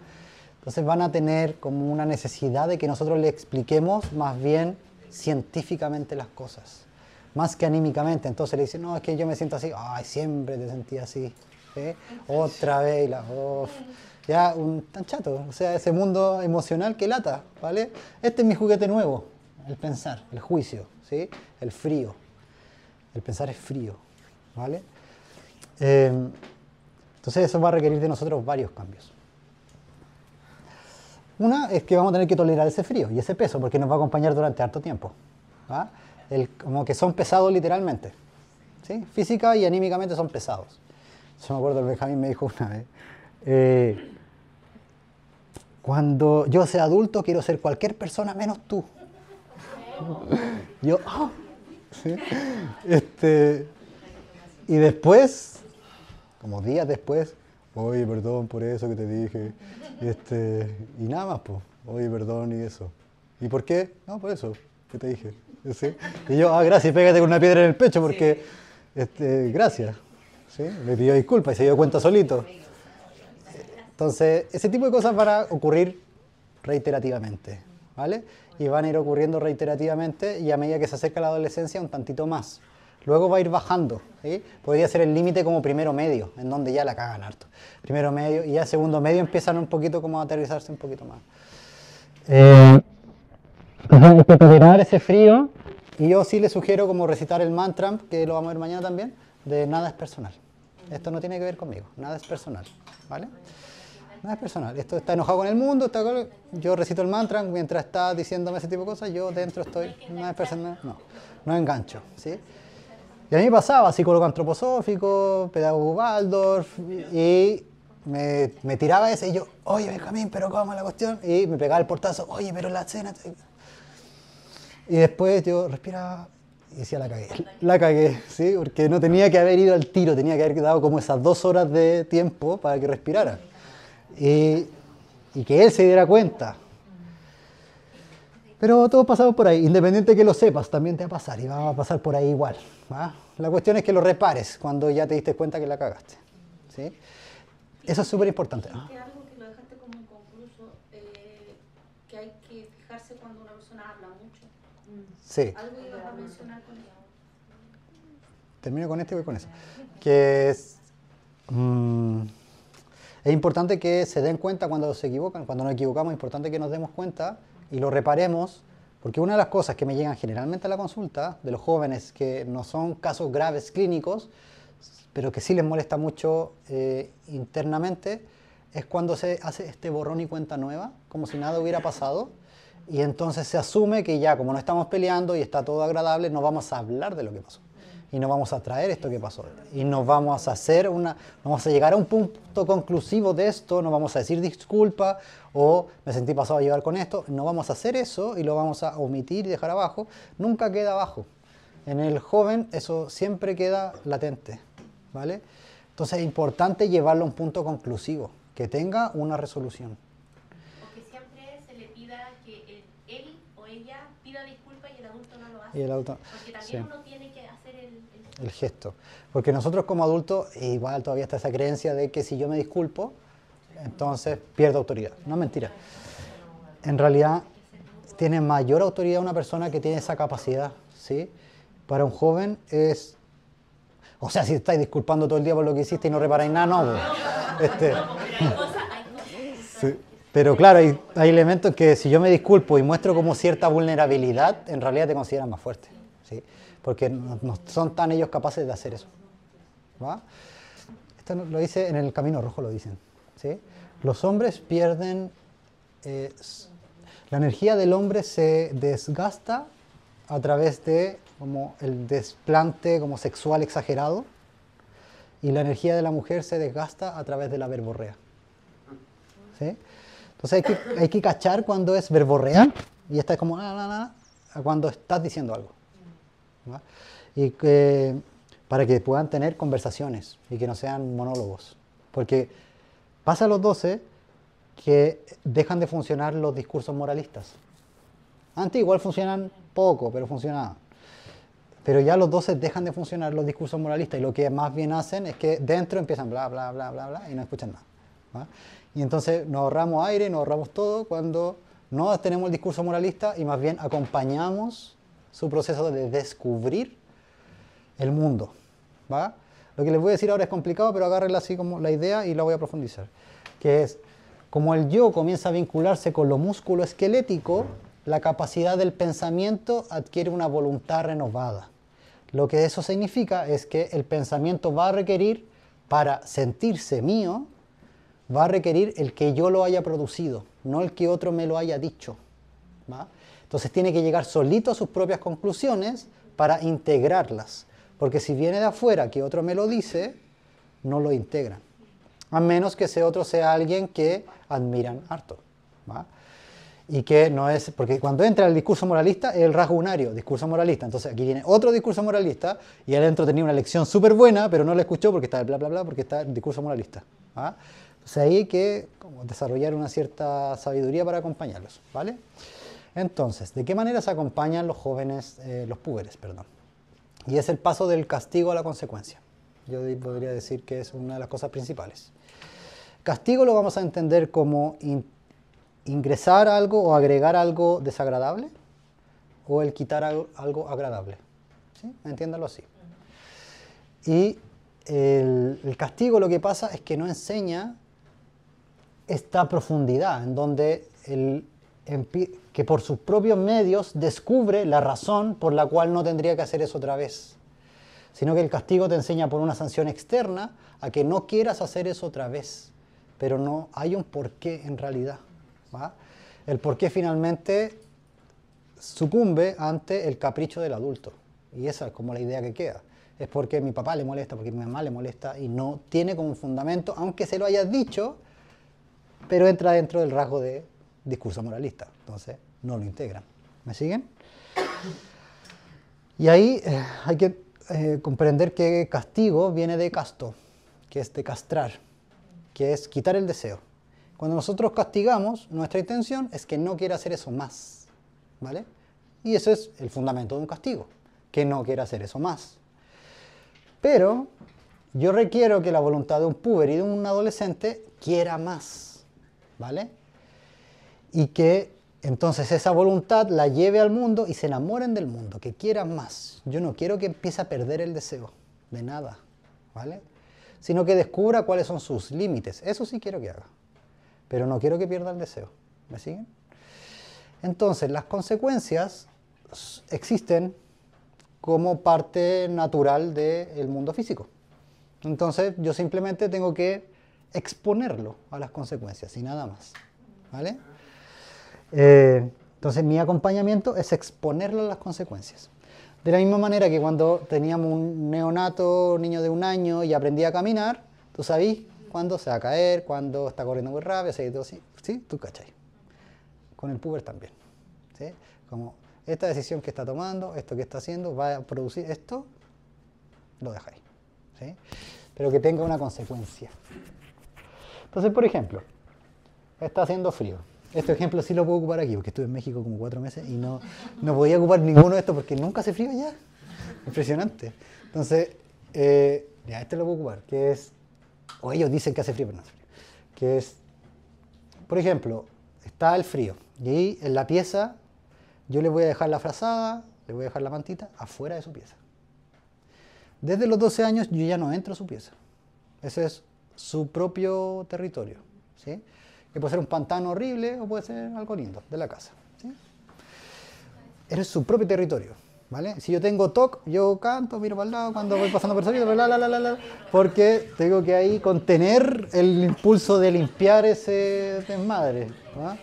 Entonces van a tener como una necesidad de que nosotros le expliquemos más bien científicamente las cosas, más que anímicamente. Entonces le dicen, no, es que yo me siento así, ay, siempre te sentí así, ¿eh? Otra vez, ya tan chato, o sea, ese mundo emocional que lata, ¿vale? Este es mi juguete nuevo, el pensar, el juicio, ¿sí? El frío, el pensar es frío, ¿vale? Entonces eso va a requerir de nosotros varios cambios. Una es que vamos a tener que tolerar ese frío y ese peso porque nos va a acompañar durante harto tiempo, ¿va? Como que son pesados literalmente, ¿sí? Física y anímicamente son pesados. Yo me acuerdo, el Benjamín me dijo una vez, cuando yo sea adulto quiero ser cualquier persona menos tú. Yo, ¿sí? Y después, como días después, oye, perdón por eso que te dije, y nada más, pues, oye, perdón y eso. ¿Y por qué? No, por eso que te dije. ¿Sí? Y yo, gracias, pégate con una piedra en el pecho porque, gracias. ¿Sí? Me pidió disculpas y se dio cuenta solito. Entonces, ese tipo de cosas van a ocurrir reiterativamente, ¿vale? Y van a ir ocurriendo reiterativamente y a medida que se acerca la adolescencia un tantito más. Luego va a ir bajando, ¿sí? Podría ser el límite como primero medio, en donde ya la cagan harto. Primero medio y ya segundo medio empiezan un poquito como a aterrizarse un poquito más. Hay que tolerar ese frío y yo sí les sugiero como recitar el mantra, que lo vamos a ver mañana también, de nada es personal. Esto no tiene que ver conmigo, nada es personal, ¿vale? Nada es personal. Esto está enojado con el mundo, yo recito el mantra, mientras está diciéndome ese tipo de cosas, yo dentro estoy, nada es personal, no engancho, ¿sí? Y a mí me pasaba, psicólogo antroposófico, pedagogo Waldorf, y me tiraba ese y yo, oye Benjamín, pero ¿cómo es la cuestión? Y me pegaba el portazo, oye, pero la cena... Y después yo respiraba y decía, la cagué, ¿sí? Porque no tenía que haber ido al tiro, tenía que haber dado como esas 2 horas de tiempo para que respirara. Y que él se diera cuenta. Pero todos pasamos por ahí, independiente de que lo sepas, también te va a pasar y va a pasar por ahí igual, ¿va? La cuestión es que lo repares cuando ya te diste cuenta que la cagaste, ¿sí? Eso es súper importante. Dijiste algo que lo dejaste como inconcluso, que hay que fijarse cuando una persona habla mucho. Sí. Algo ibas a mencionar con eso. Termino con esto y voy con eso. Que es importante que se den cuenta cuando se equivocan, cuando nos equivocamos, es importante que nos demos cuenta y lo reparemos, porque una de las cosas que me llegan generalmente a la consulta de los jóvenes que no son casos graves clínicos, pero que sí les molesta mucho internamente, es cuando se hace este borrón y cuenta nueva, como si nada hubiera pasado, y entonces se asume que ya, como no estamos peleando y está todo agradable, no vamos a hablar de lo que pasó. Y no vamos a traer esto que pasó. Y no vamos a vamos a llegar a un punto conclusivo de esto, no vamos a decir disculpa o me sentí pasado a llevar con esto. No vamos a hacer eso y lo vamos a omitir y dejar abajo. Nunca queda abajo. En el joven eso siempre queda latente, ¿vale? Entonces es importante llevarlo a un punto conclusivo, que tenga una resolución. O que siempre se le pida que él o ella pida disculpas y el adulto no lo hace. Y el adulto, porque también sí, uno tiene que hacer el gesto. Porque nosotros como adultos, igual todavía está esa creencia de que si yo me disculpo, entonces pierdo autoridad. No es mentira. En realidad, tiene mayor autoridad una persona que tiene esa capacidad, ¿sí? Para un joven es... O sea, si estáis disculpando todo el día por lo que hiciste y no reparáis nada, no. Sí. Pero claro, hay elementos que si yo me disculpo y muestro como cierta vulnerabilidad, en realidad te consideran más fuerte, ¿sí? Porque no son tan ellos capaces de hacer eso, ¿va? Esto lo dice en el Camino Rojo, lo dicen, ¿sí? Los hombres pierden... la energía del hombre se desgasta a través de como el desplante como sexual exagerado y la energía de la mujer se desgasta a través de la verborrea, ¿sí? Entonces hay que cachar cuando es verborrea y esta es como a cuando estás diciendo algo, ¿va? Y para que puedan tener conversaciones y que no sean monólogos, porque pasa a los 12 que dejan de funcionar los discursos moralistas. Antes igual funcionan poco, pero funcionaban. Pero ya a los 12 dejan de funcionar los discursos moralistas y lo que más bien hacen es que dentro empiezan bla, bla, bla, bla, bla y no escuchan nada, ¿va? Y entonces nos ahorramos aire, nos ahorramos todo cuando no tenemos el discurso moralista y más bien acompañamos su proceso de descubrir el mundo, ¿va? Lo que les voy a decir ahora es complicado, pero agárrenla así como la idea y la voy a profundizar. Que es, como el yo comienza a vincularse con lo músculo esquelético, la capacidad del pensamiento adquiere una voluntad renovada. Lo que eso significa es que el pensamiento va a requerir, para sentirse mío, va a requerir el que yo lo haya producido, no el que otro me lo haya dicho, ¿va? Entonces tiene que llegar solito a sus propias conclusiones para integrarlas. Porque si viene de afuera, que otro me lo dice, no lo integran. A menos que ese otro sea alguien que admiran harto, ¿va? Y que no es, porque cuando entra el discurso moralista es el rasgo unario, discurso moralista. Entonces aquí viene otro discurso moralista y adentro tenía una lección súper buena, pero no la escuchó porque está el bla bla bla, porque está el discurso moralista, ¿va? Entonces ahí hay que como desarrollar una cierta sabiduría para acompañarlos, ¿vale? Entonces, ¿de qué manera se acompañan los jóvenes, los púberes, perdón? Y es el paso del castigo a la consecuencia. Yo podría decir que es una de las cosas principales. Castigo lo vamos a entender como ingresar algo o agregar algo desagradable o el quitar algo agradable. ¿Sí? Entiéndalo así. Y el castigo lo que pasa es que no enseña esta profundidad en donde que por sus propios medios descubre la razón por la cual no tendría que hacer eso otra vez. Sino que el castigo te enseña por una sanción externa a que no quieras hacer eso otra vez. Pero no hay un porqué en realidad, ¿va? El porqué finalmente sucumbe ante el capricho del adulto. Y esa es como la idea que queda. Es porque mi papá le molesta, porque mi mamá le molesta y no tiene como un fundamento, aunque se lo hayas dicho, pero entra dentro del rasgo de discurso moralista. Entonces, no lo integran. ¿Me siguen? Y ahí hay que comprender que castigo viene de casto, que es de castrar, que es quitar el deseo. Cuando nosotros castigamos, nuestra intención es que no quiera hacer eso más, ¿vale? Y eso es el fundamento de un castigo, que no quiera hacer eso más. Pero yo requiero que la voluntad de un puber y de un adolescente quiera más, ¿vale? Y que entonces esa voluntad la lleve al mundo y se enamoren del mundo, que quieran más. Yo no quiero que empiece a perder el deseo de nada, ¿vale? Sino que descubra cuáles son sus límites. Eso sí quiero que haga. Pero no quiero que pierda el deseo. ¿Me siguen? Entonces, las consecuencias existen como parte natural del mundo físico. Entonces, yo simplemente tengo que exponerlo a las consecuencias y nada más. ¿Vale? Entonces, mi acompañamiento es exponerlo a las consecuencias. De la misma manera que cuando teníamos un neonato, niño de 1 año, y aprendía a caminar, tú sabes cuándo se va a caer, cuándo está corriendo muy rápido, ¿sí? Tú cachai. Con el puber también. ¿Sí? Como esta decisión que está tomando, esto que está haciendo, va a producir esto, lo dejáis. ¿Sí? Pero que tenga una consecuencia. Entonces, por ejemplo, está haciendo frío. Este ejemplo sí lo puedo ocupar aquí, porque estuve en México como 4 meses y no podía ocupar ninguno de estos porque nunca hace frío allá. Impresionante. Entonces, ya, este lo puedo ocupar, que es, o ellos dicen que hace frío, pero no hace frío. Que es, por ejemplo, está el frío y ahí en la pieza yo le voy a dejar la frazada, le voy a dejar la mantita afuera de su pieza. Desde los 12 años yo ya no entro a su pieza. Ese es su propio territorio, ¿sí? Que puede ser un pantano horrible o puede ser algo lindo de la casa, ¿sí? Es su propio territorio, ¿vale? Si yo tengo TOC, yo canto, miro para el lado cuando voy pasando por esa porque tengo que ahí contener el impulso de limpiar ese desmadre, ¿no?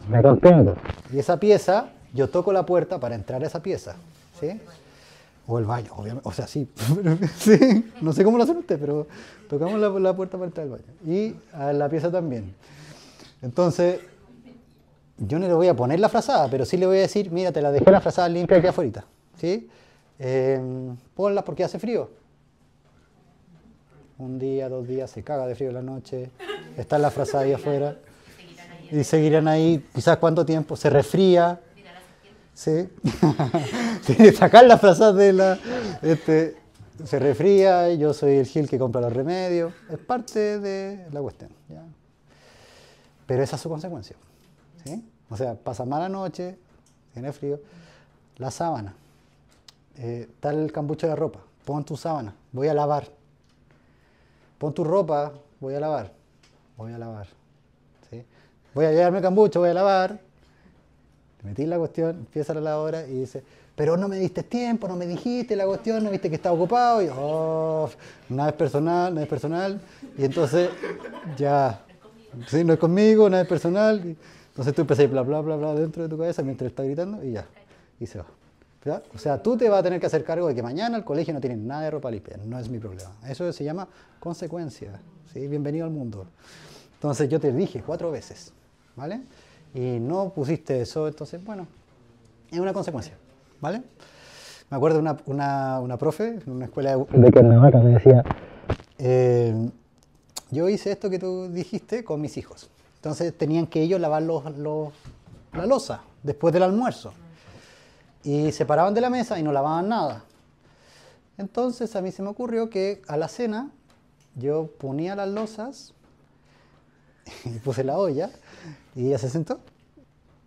Me contengo. Y esa pieza, yo toco la puerta para entrar a esa pieza, ¿sí? O el baño, obviamente, o sea, sí, sí, no sé cómo lo hacen ustedes, pero tocamos la puerta para entrar al baño. Y a la pieza también. Entonces, yo no le voy a poner la frazada, pero sí le voy a decir, mira, te la dejé la frazada limpia aquí afuera, ¿sí? Ponla porque hace frío. 1 día, 2 días, se caga de frío en la noche, está la frazada ahí afuera. Y seguirán ahí, quizás cuánto tiempo, se resfría. ¿Sí? Sacar la frazada de la... se resfría, yo soy el gil que compra los remedios. Es parte de la cuestión, ¿ya? Pero esa es su consecuencia, ¿sí? O sea, pasa mala noche, tiene frío. La sábana. Está el cambucho de ropa. Pon tu sábana, voy a lavar. Pon tu ropa, voy a lavar. Voy a lavar. ¿Sí? Voy a llevarme el cambucho, voy a lavar. Metí la cuestión, empieza la lavadora y dice, pero no me diste tiempo, no me dijiste la cuestión, no viste que estaba ocupado. Y nada es personal. Y entonces, ya, sí, no es conmigo, nada es personal. Entonces tú empezás bla, bla, bla, bla dentro de tu cabeza mientras está gritando y ya, y se va. ¿Ya? O sea, tú te vas a tener que hacer cargo de que mañana el colegio no tiene nada de ropa limpia. No es mi problema. Eso se llama consecuencia. ¿Sí? Bienvenido al mundo. Entonces yo te dije 4 veces, ¿vale? Y no pusiste eso, entonces, bueno, es una consecuencia, ¿vale? Me acuerdo de una profe en una escuela de Cuernavaca, me decía, yo hice esto que tú dijiste con mis hijos. Entonces tenían que ellos lavar la loza después del almuerzo. Y se paraban de la mesa y no lavaban nada. Entonces a mí se me ocurrió que a la cena yo ponía las lozas y puse la olla y ella se sentó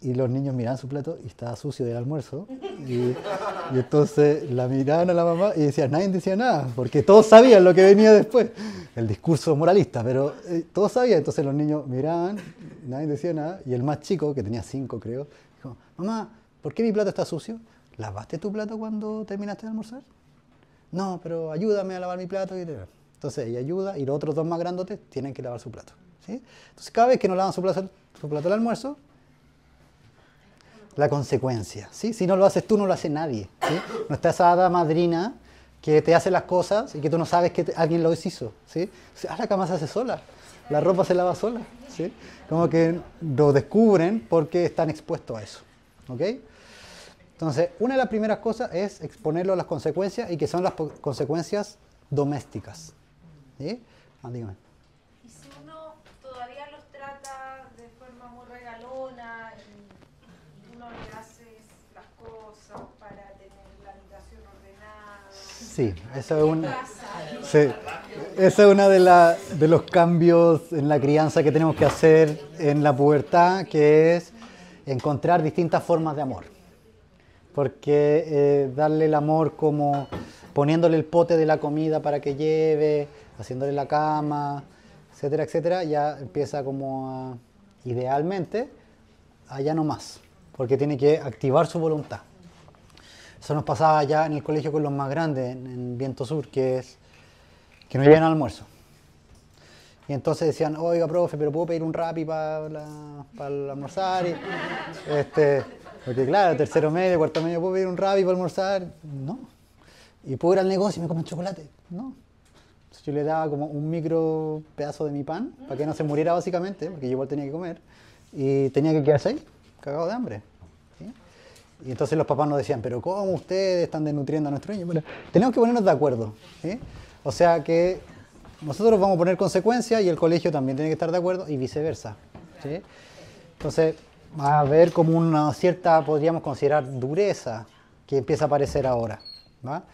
y los niños miraban su plato y estaba sucio del almuerzo y entonces la miraban a la mamá y decían, nadie decía nada porque todos sabían lo que venía después, el discurso moralista, pero todos sabían. Entonces los niños miraban, nadie decía nada y el más chico, que tenía 5 creo, dijo, mamá, ¿por qué mi plato está sucio? ¿Lavaste tu plato cuando terminaste de almorzar? No, pero ayúdame a lavar mi plato. Entonces ella ayuda y los otros 2 más grandotes tienen que lavar su plato, ¿sí? Entonces cada vez que no lavan su plato del almuerzo, la consecuencia, ¿sí? Si no lo haces tú, no lo hace nadie, ¿sí? No está esa hada madrina que te hace las cosas y que tú no sabes que alguien lo hizo, ¿sí? La cama se hace sola, la ropa se lava sola, ¿sí? Como que lo descubren porque están expuestos a eso, ¿ok? Entonces, una de las primeras cosas es exponerlo a las consecuencias y que son las consecuencias domésticas, ¿sí? Dígame. Y si uno todavía los trata de forma muy regalona y uno le hace las cosas para tener la habitación ordenada. Sí, esa es una de los cambios en la crianza que tenemos que hacer en la pubertad, que es encontrar distintas formas de amor. Porque darle el amor como poniéndole el pote de la comida para que lleve, haciéndole la cama, etcétera, etcétera, ya empieza como idealmente, allá no más, porque tiene que activar su voluntad. Eso nos pasaba ya en el colegio con los más grandes, en Viento Sur, que no llegan al almuerzo. Y entonces decían, oiga, profe, pero ¿puedo pedir un Rappi para almorzar? Porque claro, tercero medio, cuarto medio, ¿puedo pedir un Rappi para almorzar? No. ¿Y puedo ir al negocio y me comen chocolate? No. Entonces yo le daba como un micro pedazo de mi pan, para que no se muriera básicamente, porque yo igual tenía que comer. Y tenía que quedarse ahí, cagado de hambre. ¿Sí? Y entonces los papás nos decían, pero ¿cómo ustedes están desnutriendo a nuestros niños? Bueno, tenemos que ponernos de acuerdo, ¿sí? O sea que nosotros vamos a poner consecuencias y el colegio también tiene que estar de acuerdo y viceversa, ¿sí? Entonces va a haber como una cierta, podríamos considerar, dureza que empieza a aparecer ahora, ¿va?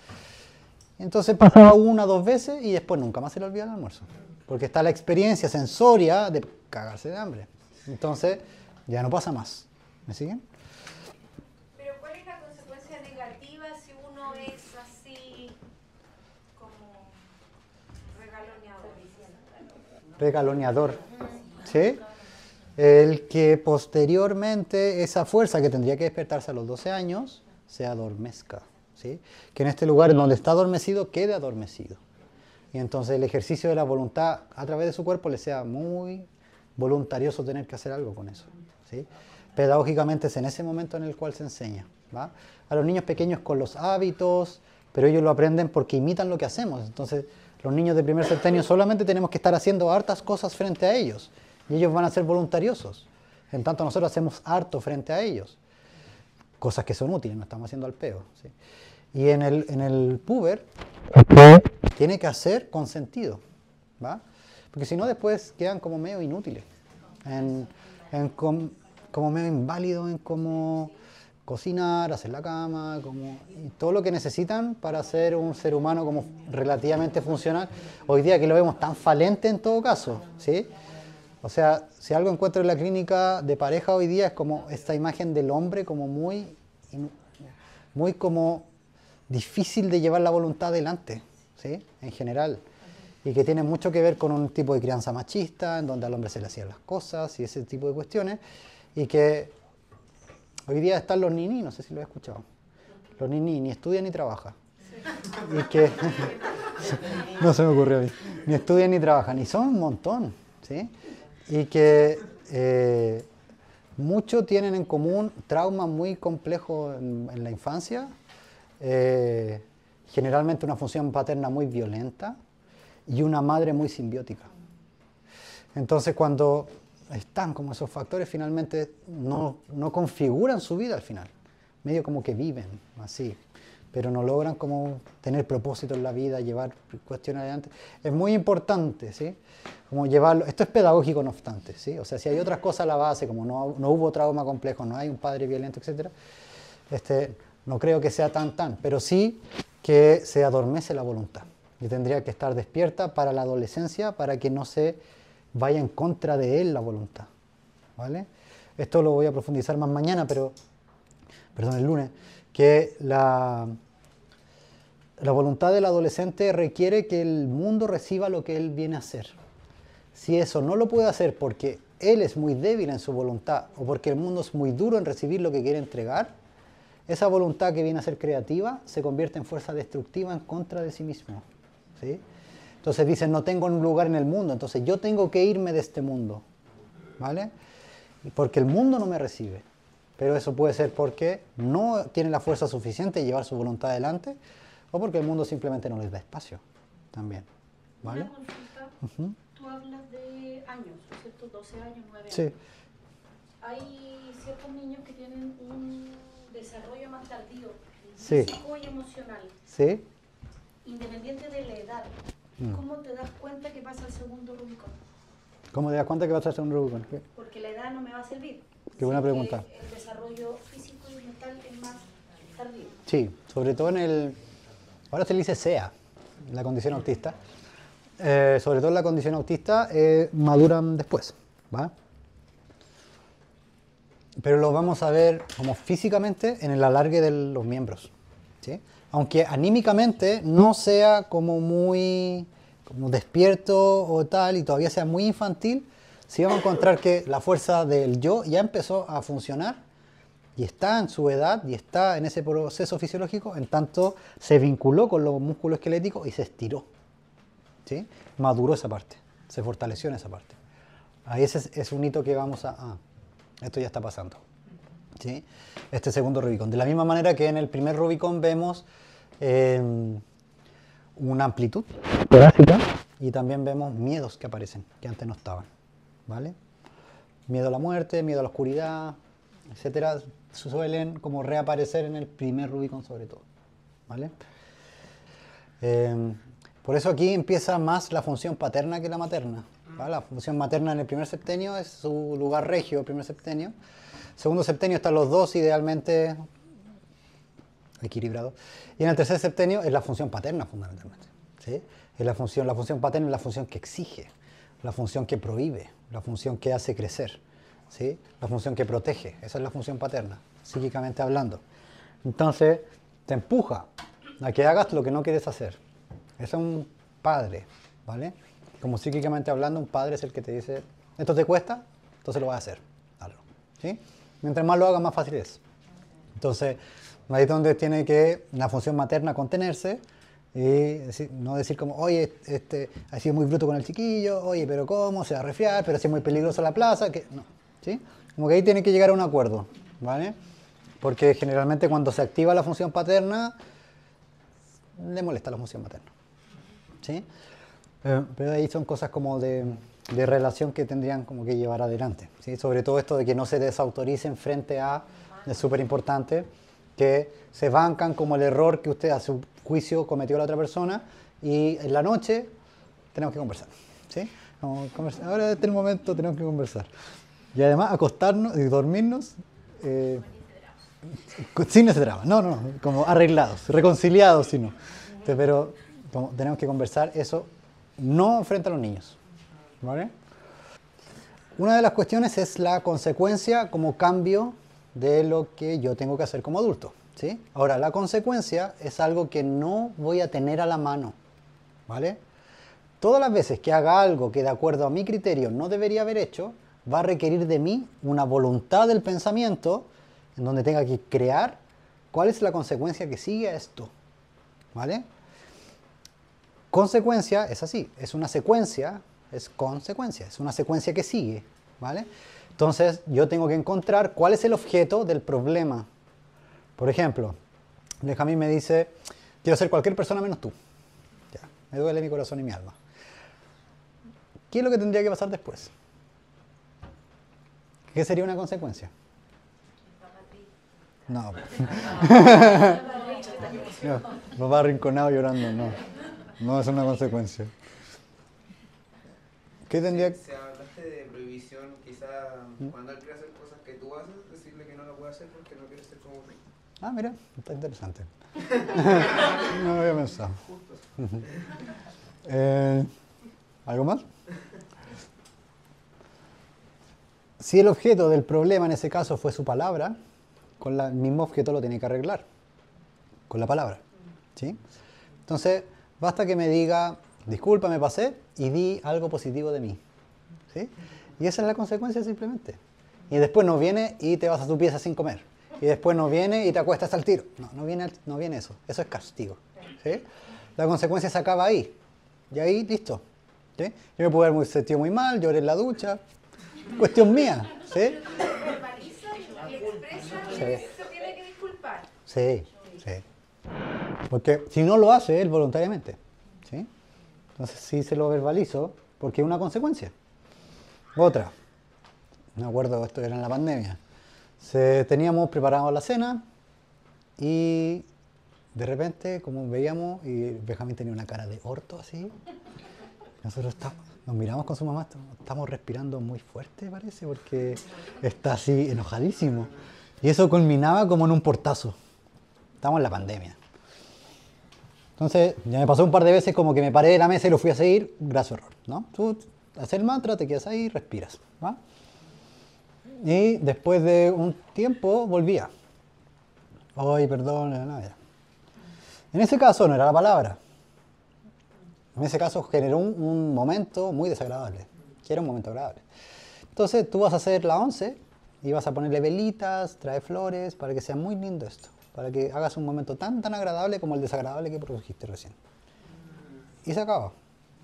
Entonces pasaba 1 o 2 veces y después nunca más se le olvida el almuerzo, porque está la experiencia sensoria de cagarse de hambre. Entonces ya no pasa más. ¿Me siguen? Pero ¿cuál es la consecuencia negativa si uno es así como Regaloneador. ¿Sí? El que posteriormente esa fuerza que tendría que despertarse a los 12 años se adormezca, ¿sí? Que en este lugar en donde está adormecido quede adormecido. Y entonces el ejercicio de la voluntad a través de su cuerpo le sea muy voluntarioso tener que hacer algo con eso, ¿sí? Pedagógicamente es en ese momento en el cual se enseña, ¿va? A los niños pequeños con los hábitos, pero ellos lo aprenden porque imitan lo que hacemos. Entonces los niños de primer septenio solamente tenemos que estar haciendo hartas cosas frente a ellos. Y ellos van a ser voluntariosos. En tanto nosotros hacemos harto frente a ellos. Cosas que son útiles, no estamos haciendo al peo, ¿sí? Y en el puber, tiene que hacer con sentido, ¿va? Porque si no después quedan como medio inútiles. Como medio inválidos en cómo cocinar, hacer la cama, y todo lo que necesitan para ser un ser humano como relativamente funcional. Hoy día que lo vemos tan falente en todo caso, ¿sí? O sea, si algo encuentro en la clínica de pareja hoy día es como esta imagen del hombre como muy como difícil de llevar la voluntad adelante, ¿sí? En general. Y que tiene mucho que ver con un tipo de crianza machista, en donde al hombre se le hacían las cosas y ese tipo de cuestiones. Y que hoy día están los ninis, no sé si lo he escuchado. Los ninis ni estudian ni trabajan. Sí. Y que no se me ocurrió a mí. Ni estudian ni trabajan. Y son un montón, ¿sí? Y que muchos tienen en común traumas muy complejos en la infancia, generalmente una función paterna muy violenta y una madre muy simbiótica. Entonces cuando están como esos factores, finalmente no configuran su vida al final. Medio como que viven así, pero no logran como tener propósito en la vida, llevar cuestiones adelante. Es muy importante, ¿sí? Como llevarlo. Esto es pedagógico no obstante, ¿sí? O sea, si hay otras cosas a la base, como no hubo trauma complejo, no hay un padre violento, etc., no creo que sea tan, pero sí que se adormece la voluntad. Y tendría que estar despierta para la adolescencia, para que no se vaya en contra de él la voluntad, ¿vale? Esto lo voy a profundizar más mañana, el lunes, que la voluntad del adolescente requiere que el mundo reciba lo que él viene a hacer. Si eso no lo puede hacer porque él es muy débil en su voluntad o porque el mundo es muy duro en recibir lo que quiere entregar, esa voluntad que viene a ser creativa se convierte en fuerza destructiva en contra de sí mismo, ¿sí? Entonces dicen, no tengo un lugar en el mundo, entonces yo tengo que irme de este mundo, ¿vale? Porque el mundo no me recibe. Pero eso puede ser porque no tiene la fuerza suficiente de llevar su voluntad adelante o porque el mundo simplemente no les da espacio también, ¿vale? Una consulta. Tú hablas de años, ¿no es cierto? 12 años, 9 años. Sí. Hay ciertos niños que tienen un desarrollo más tardío, Sí. físico y emocional, ¿Sí? independiente de la edad. ¿Cómo te das cuenta que pasa el segundo Rubicón? ¿Cómo te das cuenta que vas a hacer un Rubicon? Porque la edad no me va a servir. Qué buena Sí, pregunta. el desarrollo físico y mental es más tardío. Sí, sobre todo ahora se le dice SEA, la condición autista. Sobre todo en la condición autista maduran después, ¿va? Pero lo vamos a ver como físicamente en el alargue de los miembros, ¿sí? Aunque anímicamente no sea como muy como despierto o tal y todavía sea muy infantil, sí vamos a encontrar que la fuerza del yo ya empezó a funcionar y está en su edad y está en ese proceso fisiológico, en tanto se vinculó con los músculos esqueléticos y se estiró, ¿sí? Maduró esa parte, se fortaleció en esa parte. Ahí ese es un hito que vamos esto ya está pasando, ¿sí? Este segundo Rubicón. De la misma manera que en el primer Rubicón vemos una amplitud torácica y también vemos miedos que aparecen, que antes no estaban, ¿vale? Miedo a la muerte, miedo a la oscuridad, etcétera, suelen como reaparecer en el primer Rubicón sobre todo, ¿vale? Por eso aquí empieza más la función paterna que la materna, ¿vale? La función materna en el primer septenio es su lugar regio, el primer septenio. Segundo septenio están los dos idealmente equilibrados. Y en el tercer septenio es la función paterna fundamentalmente, ¿sí? Es la función paterna es la función que exige, la función que prohíbe, la función que hace crecer, ¿sí? La función que protege. Esa es la función paterna, psíquicamente hablando. Entonces te empuja a que hagas lo que no quieres hacer. Ese es un padre, ¿vale? Como psíquicamente hablando, un padre es el que te dice, esto te cuesta, entonces lo vas a hacer, hazlo, ¿sí? Mientras más lo hagas, más fácil es. Entonces, ahí es donde tiene que la función materna contenerse y no decir como, oye, ha sido muy bruto con el chiquillo, oye, pero ¿cómo? Se va a resfriar, pero si es muy peligroso la plaza, que no, ¿sí? Como que ahí tiene que llegar a un acuerdo, ¿vale? Porque generalmente cuando se activa la función paterna, le molesta la función materna, ¿sí? Pero ahí son cosas como de relación que tendrían como que llevar adelante, ¿sí? Sobre todo esto de que no se desautoricen frente a, es súper importante, que se bancan como el error que usted a su juicio cometió la otra persona y en la noche tenemos que conversar, ¿sí? Ahora este es el momento, tenemos que conversar. Y además acostarnos y dormirnos sin ese drama, no, como arreglados, reconciliados, sino. Pero como tenemos que conversar eso no frente a los niños, ¿vale? Una de las cuestiones es la consecuencia como cambio de lo que yo tengo que hacer como adulto, ¿sí? Ahora, la consecuencia es algo que no voy a tener a la mano, ¿vale? Todas las veces que haga algo que de acuerdo a mi criterio no debería haber hecho, va a requerir de mí una voluntad del pensamiento en donde tenga que crear cuál es la consecuencia que sigue a esto, ¿vale? Consecuencia es así, es una secuencia, es consecuencia, es una secuencia que sigue, ¿vale? Entonces yo tengo que encontrar cuál es el objeto del problema. Por ejemplo, Benjamín me dice, quiero ser cualquier persona menos tú. Ya, me duele mi corazón y mi alma. ¿Qué es lo que tendría que pasar después? ¿Qué sería una consecuencia? No. No, papá arrinconado llorando, no. No es una consecuencia. ¿Qué tendría que...? Si hablaste de prohibición, quizá cuando él quiere hacer cosas que tú haces, decirle que no lo puede hacer porque no quiere ser como tú. Ah, mira, está interesante. No lo había pensado. ¿Algo más? Si el objeto del problema en ese caso fue su palabra, con el mismo objeto lo tiene que arreglar, con la palabra. ¿Sí? Entonces, basta que me diga, disculpa, me pasé, y di algo positivo de mí. ¿Sí? Y esa es la consecuencia simplemente. Y después no viene y te vas a tu pieza sin comer. Y después no viene y te acuestas al tiro. No viene eso. Eso es castigo. ¿Sí? La consecuencia se acaba ahí. Y ahí, listo. ¿Sí? Yo me pude haber sentido muy mal, lloré en la ducha. Cuestión mía. ¿Sí? Verbaliza y expresa Sí. que se tiene que disculpar. Sí, sí. Porque si no lo hace él voluntariamente. ¿Sí? Entonces sí se lo verbalizo porque es una consecuencia. Otra. Me acuerdo, esto era en la pandemia. Teníamos preparado la cena y de repente, como veíamos, y Benjamín tenía una cara de orto así. Nosotros nos miramos con su mamá, estamos respirando muy fuerte, parece, porque está así enojadísimo. Y eso culminaba como en un portazo. Estamos en la pandemia. Entonces, ya me pasó un par de veces como que me paré de la mesa y lo fui a seguir, graso error, ¿no? Tú haces el mantra, te quedas ahí, respiras, ¿va? Y después de un tiempo volvía. Ay, perdón, no, ya. En ese caso no era la palabra. En ese caso generó un momento muy desagradable, que era un momento agradable. Entonces tú vas a hacer la 11 y vas a ponerle velitas, traer flores, para que sea muy lindo esto. Para que hagas un momento tan agradable como el desagradable que produjiste recién. Y se acaba.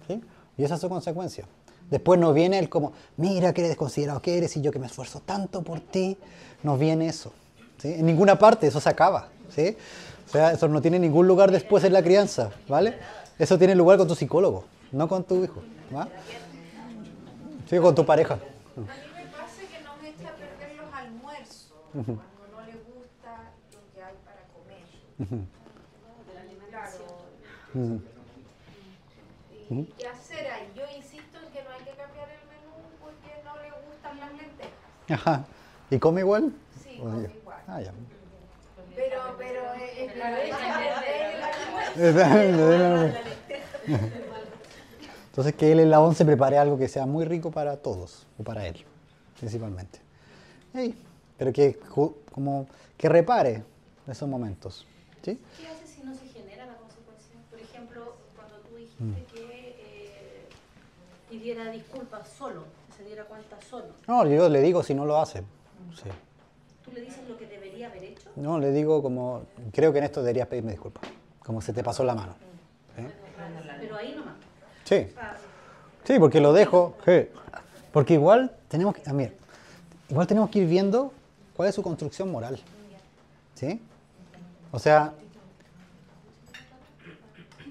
¿Sí? Y esa es su consecuencia. Después no viene el como, mira qué desconsiderado que eres y yo que me esfuerzo tanto por ti. No viene eso. ¿Sí? En ninguna parte eso se acaba. ¿Sí? O sea, eso no tiene ningún lugar después en la crianza. ¿Vale? Eso tiene lugar con tu psicólogo, no con tu hijo. ¿Va? Sí, con tu pareja. A mí me pasa que no me echa a perder los almuerzos cuando no le gusta lo que hay para comer. Claro. ¿Y qué hacer ahí? Yo insisto en que no hay que cambiar el menú porque no le gustan las lentejas. Ajá. ¿Y come igual? Sí, come igual. Ah, ya. Pero es la deja perder el almuerzo. Entonces que él en la 11 prepare algo que sea muy rico para todos, o para él, principalmente. Pero que repare esos momentos. ¿Sí? ¿Qué hace si no se genera la consecuencia? Por ejemplo, cuando tú dijiste que pidiera disculpas solo, que se diera cuenta solo. No, yo le digo si no lo hace. Sí. ¿Tú le dices lo que debería haber hecho? No, le digo como, creo que en esto deberías pedirme disculpas, como se te pasó la mano. ¿Sí? Pero ahí nomás. Sí. Sí, porque lo dejo. Sí. Porque igual tenemos que ir viendo cuál es su construcción moral. ¿Sí? O sea,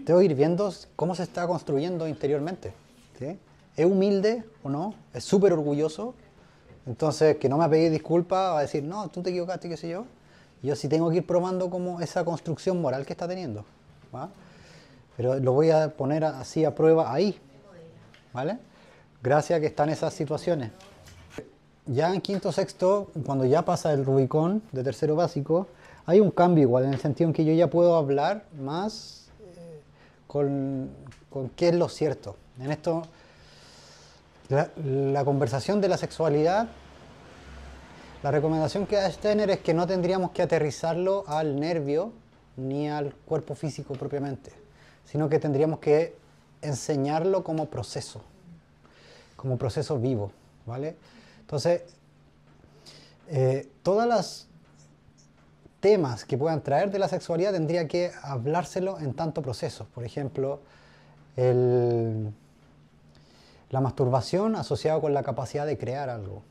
tengo que ir viendo cómo se está construyendo interiormente. ¿Sí? ¿Es humilde o no? ¿Es súper orgulloso? Entonces, que no me ha pedido disculpas, va a decir, no, tú te equivocaste, qué sé yo. Y yo sí tengo que ir probando como esa construcción moral que está teniendo. ¿Va? Pero lo voy a poner así a prueba ahí. ¿Vale? Gracias a que están esas situaciones. Ya en quinto, sexto, cuando ya pasa el Rubicón de tercero básico, hay un cambio igual, en el sentido en que yo ya puedo hablar más con qué es lo cierto. En esto, la conversación de la sexualidad, la recomendación que da Steiner es que no tendríamos que aterrizarlo al nervio ni al cuerpo físico propiamente, sino que tendríamos que enseñarlo como proceso vivo, ¿vale? Entonces, todos los temas que puedan traer de la sexualidad tendría que hablárselo en tanto proceso. Por ejemplo, la masturbación asociada con la capacidad de crear algo.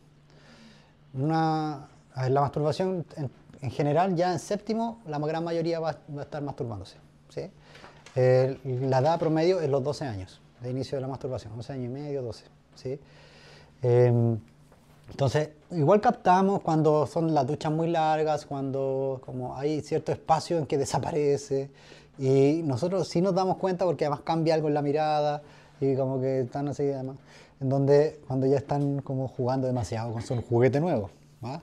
La masturbación en general ya en séptimo la gran mayoría va a estar masturbándose, ¿sí? La edad promedio es los 12 años de inicio de la masturbación, 11 años y medio, 12, ¿sí? Entonces, igual captamos cuando son las duchas muy largas, cuando como hay cierto espacio en que desaparece, y nosotros sí nos damos cuenta porque además cambia algo en la mirada y como que están así además, en donde cuando ya están como jugando demasiado con su juguete nuevo, ¿va?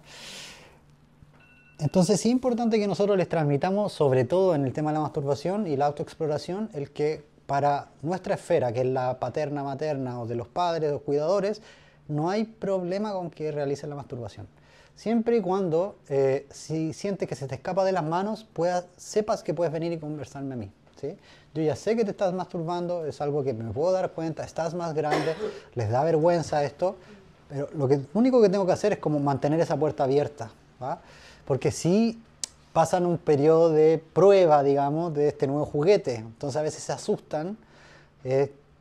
Entonces sí es importante que nosotros les transmitamos, sobre todo en el tema de la masturbación y la autoexploración, el que para nuestra esfera, que es la paterna, materna o de los padres, de los cuidadores, no hay problema con que realicen la masturbación. Siempre y cuando, si sientes que se te escapa de las manos, sepas que puedes venir y conversarme a mí, ¿sí? Yo ya sé que te estás masturbando, es algo que me puedo dar cuenta, estás más grande, les da vergüenza esto, pero lo único que tengo que hacer es como mantener esa puerta abierta, ¿va? Porque si pasan un periodo de prueba, digamos, de este nuevo juguete, entonces a veces se asustan,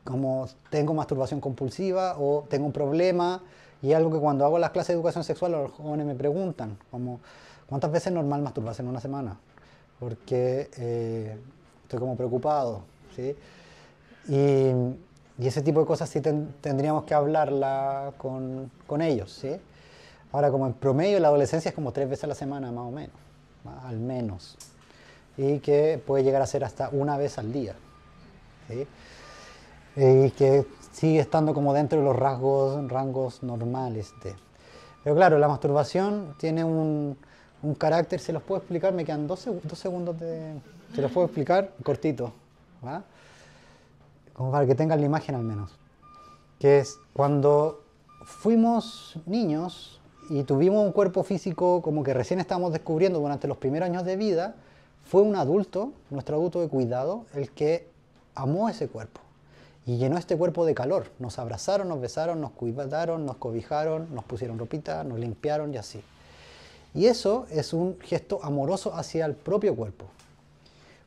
como tengo masturbación compulsiva o tengo un problema, y algo que cuando hago las clases de educación sexual los jóvenes me preguntan, como ¿cuántas veces es normal masturbarse en una semana? Porque estoy como preocupado, ¿sí? Y ese tipo de cosas sí tendríamos que hablarla con ellos, ¿sí? Ahora, como en promedio la adolescencia es como 3 veces a la semana, más o menos, ¿va? Al menos, y que puede llegar a ser hasta 1 vez al día, ¿sí? Y que sigue estando como dentro de los rangos normales Pero claro, la masturbación tiene un carácter, se los puedo explicar, me quedan 2 segundos se los puedo explicar cortito, ¿va? Como para que tengan la imagen al menos, que es cuando fuimos niños y tuvimos un cuerpo físico como que recién estábamos descubriendo durante los primeros años de vida, fue un adulto, nuestro adulto de cuidado, el que amó ese cuerpo y llenó este cuerpo de calor. Nos abrazaron, nos besaron, nos cuidaron, nos cobijaron, nos pusieron ropita, nos limpiaron y así. Y eso es un gesto amoroso hacia el propio cuerpo.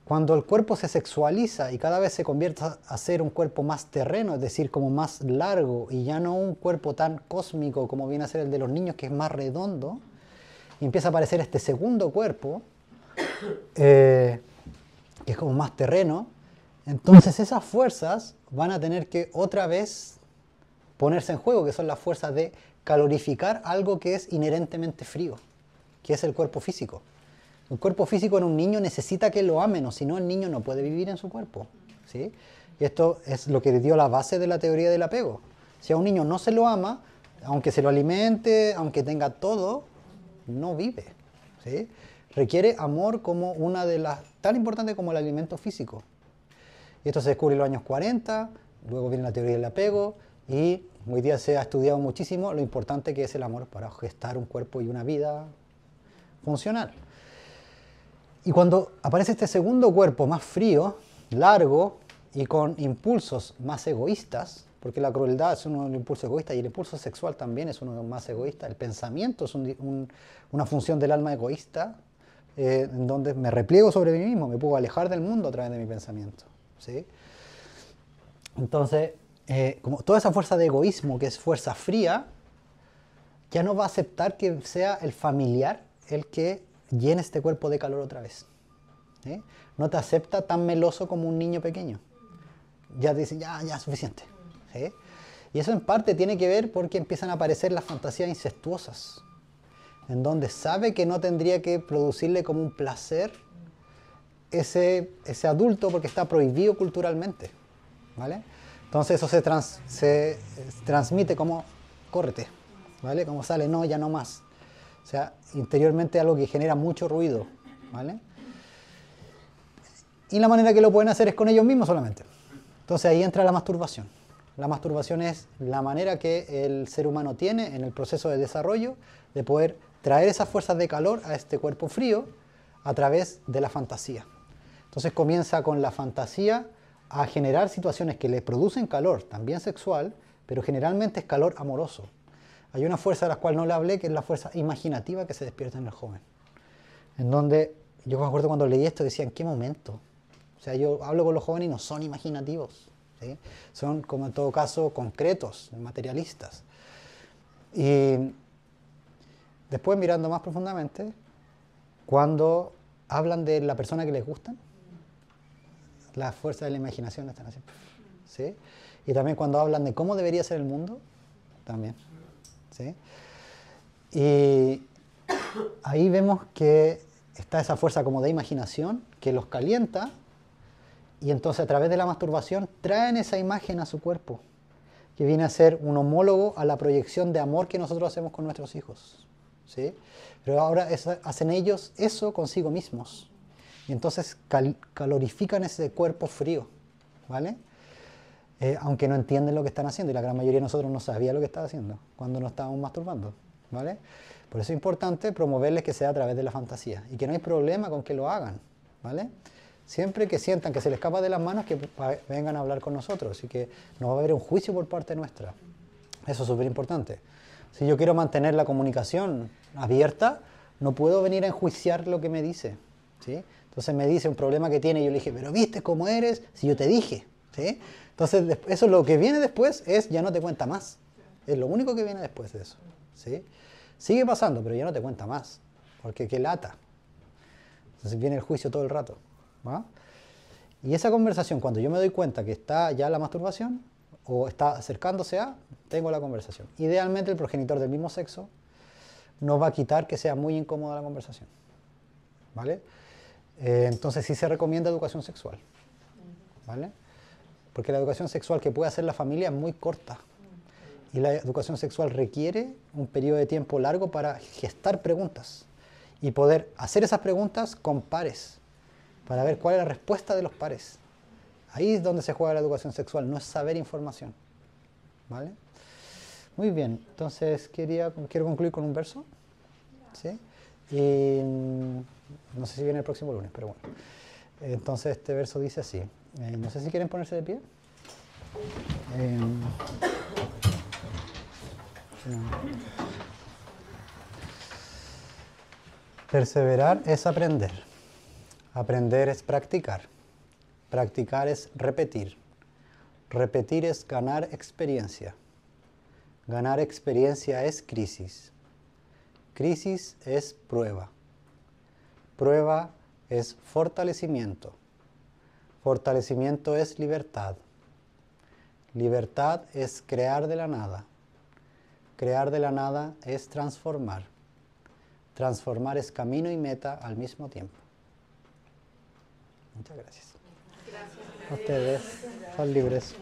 Cuando el cuerpo se sexualiza y cada vez se convierte a ser un cuerpo más terreno, es decir, como más largo y ya no un cuerpo tan cósmico como viene a ser el de los niños, que es más redondo, y empieza a aparecer este segundo cuerpo, que es como más terreno, entonces esas fuerzas van a tener que otra vez ponerse en juego, que son las fuerzas de calorificar algo que es inherentemente frío, que es el cuerpo físico. El cuerpo físico en un niño necesita que lo amen, o si no el niño no puede vivir en su cuerpo, ¿sí? Y esto es lo que dio la base de la teoría del apego. Si a un niño no se lo ama, aunque se lo alimente, aunque tenga todo, no vive, ¿sí? Requiere amor como una de las, tan importante como el alimento físico. Y esto se descubre en los años 40, luego viene la teoría del apego, y hoy día se ha estudiado muchísimo lo importante que es el amor para gestar un cuerpo y una vida funcional. Y cuando aparece este segundo cuerpo más frío, largo y con impulsos más egoístas, porque la crueldad es uno de los impulsos egoístas y el impulso sexual también es uno de los más egoístas, el pensamiento es una función del alma egoísta, en donde me repliego sobre mí mismo, me puedo alejar del mundo a través de mi pensamiento, ¿sí? Entonces, como toda esa fuerza de egoísmo, que es fuerza fría, ya no va a aceptar que sea el familiar el que llene este cuerpo de calor otra vez, ¿sí? No te acepta tan meloso como un niño pequeño. Ya te dicen, ya, suficiente, ¿sí? Y eso en parte tiene que ver porque empiezan a aparecer las fantasías incestuosas, en donde sabe que no tendría que producirle como un placer ese adulto porque está prohibido culturalmente, ¿vale? Entonces eso se transmite como, córrete, ¿vale? Como sale, no, ya no más. O sea, interiormente algo que genera mucho ruido, ¿vale? Y la manera que lo pueden hacer es con ellos mismos solamente. Entonces ahí entra la masturbación. La masturbación es la manera que el ser humano tiene en el proceso de desarrollo de poder traer esas fuerzas de calor a este cuerpo frío a través de la fantasía. Entonces comienza con la fantasía a generar situaciones que le producen calor, también sexual, pero generalmente es calor amoroso. Hay una fuerza de la cual no le hablé, que es la fuerza imaginativa que se despierta en el joven. En donde, yo me acuerdo cuando leí esto, decía, ¿en qué momento? O sea, yo hablo con los jóvenes y no son imaginativos, ¿sí? Son, como en todo caso, concretos, materialistas. Y después, mirando más profundamente, cuando hablan de la persona que les gusta, la fuerza de la imaginación están así, ¿sí? Y también cuando hablan de cómo debería ser el mundo, también, ¿sí? Y ahí vemos que está esa fuerza como de imaginación que los calienta, y entonces a través de la masturbación traen esa imagen a su cuerpo, que viene a ser un homólogo a la proyección de amor que nosotros hacemos con nuestros hijos, ¿sí? Pero ahora hacen ellos eso consigo mismos, y entonces calorifican ese cuerpo frío, ¿vale? Aunque no entienden lo que están haciendo, y la gran mayoría de nosotros no sabía lo que estaba haciendo cuando nos estábamos masturbando, ¿vale? Por eso es importante promoverles que sea a través de la fantasía, y que no hay problema con que lo hagan, ¿vale? Siempre que sientan que se les escapa de las manos, que vengan a hablar con nosotros, y que no va a haber un juicio por parte nuestra. Eso es súper importante. Si yo quiero mantener la comunicación abierta, no puedo venir a enjuiciar lo que me dice, ¿sí? Entonces me dice un problema que tiene, y yo le dije, pero ¿viste cómo eres? Si yo te dije, ¿sí? Entonces eso, lo que viene después es, ya no te cuenta más. Es lo único que viene después de eso, ¿sí? Sigue pasando, pero ya no te cuenta más, porque qué lata. Entonces viene el juicio todo el rato, ¿va? Y esa conversación, cuando yo me doy cuenta que está ya la masturbación, o está acercándose a, tengo la conversación. Idealmente el progenitor del mismo sexo no va a quitar que sea muy incómoda la conversación, ¿vale? Entonces sí se recomienda educación sexual, ¿vale? Porque la educación sexual que puede hacer la familia es muy corta. Y la educación sexual requiere un periodo de tiempo largo para gestar preguntas y poder hacer esas preguntas con pares, para ver cuál es la respuesta de los pares. Ahí es donde se juega la educación sexual, no es saber información, ¿vale? Muy bien, entonces quiero concluir con un verso, ¿sí? Y no sé si viene el próximo lunes, pero bueno. Entonces este verso dice así, no sé si quieren ponerse de pie. Perseverar es aprender. Aprender es practicar. Practicar es repetir. Repetir es ganar experiencia. Ganar experiencia es crisis. Crisis es prueba. Prueba es fortalecimiento. Fortalecimiento es libertad. Libertad es crear de la nada. Crear de la nada es transformar. Transformar es camino y meta al mismo tiempo. Muchas gracias. Gracias. Ustedes son libres.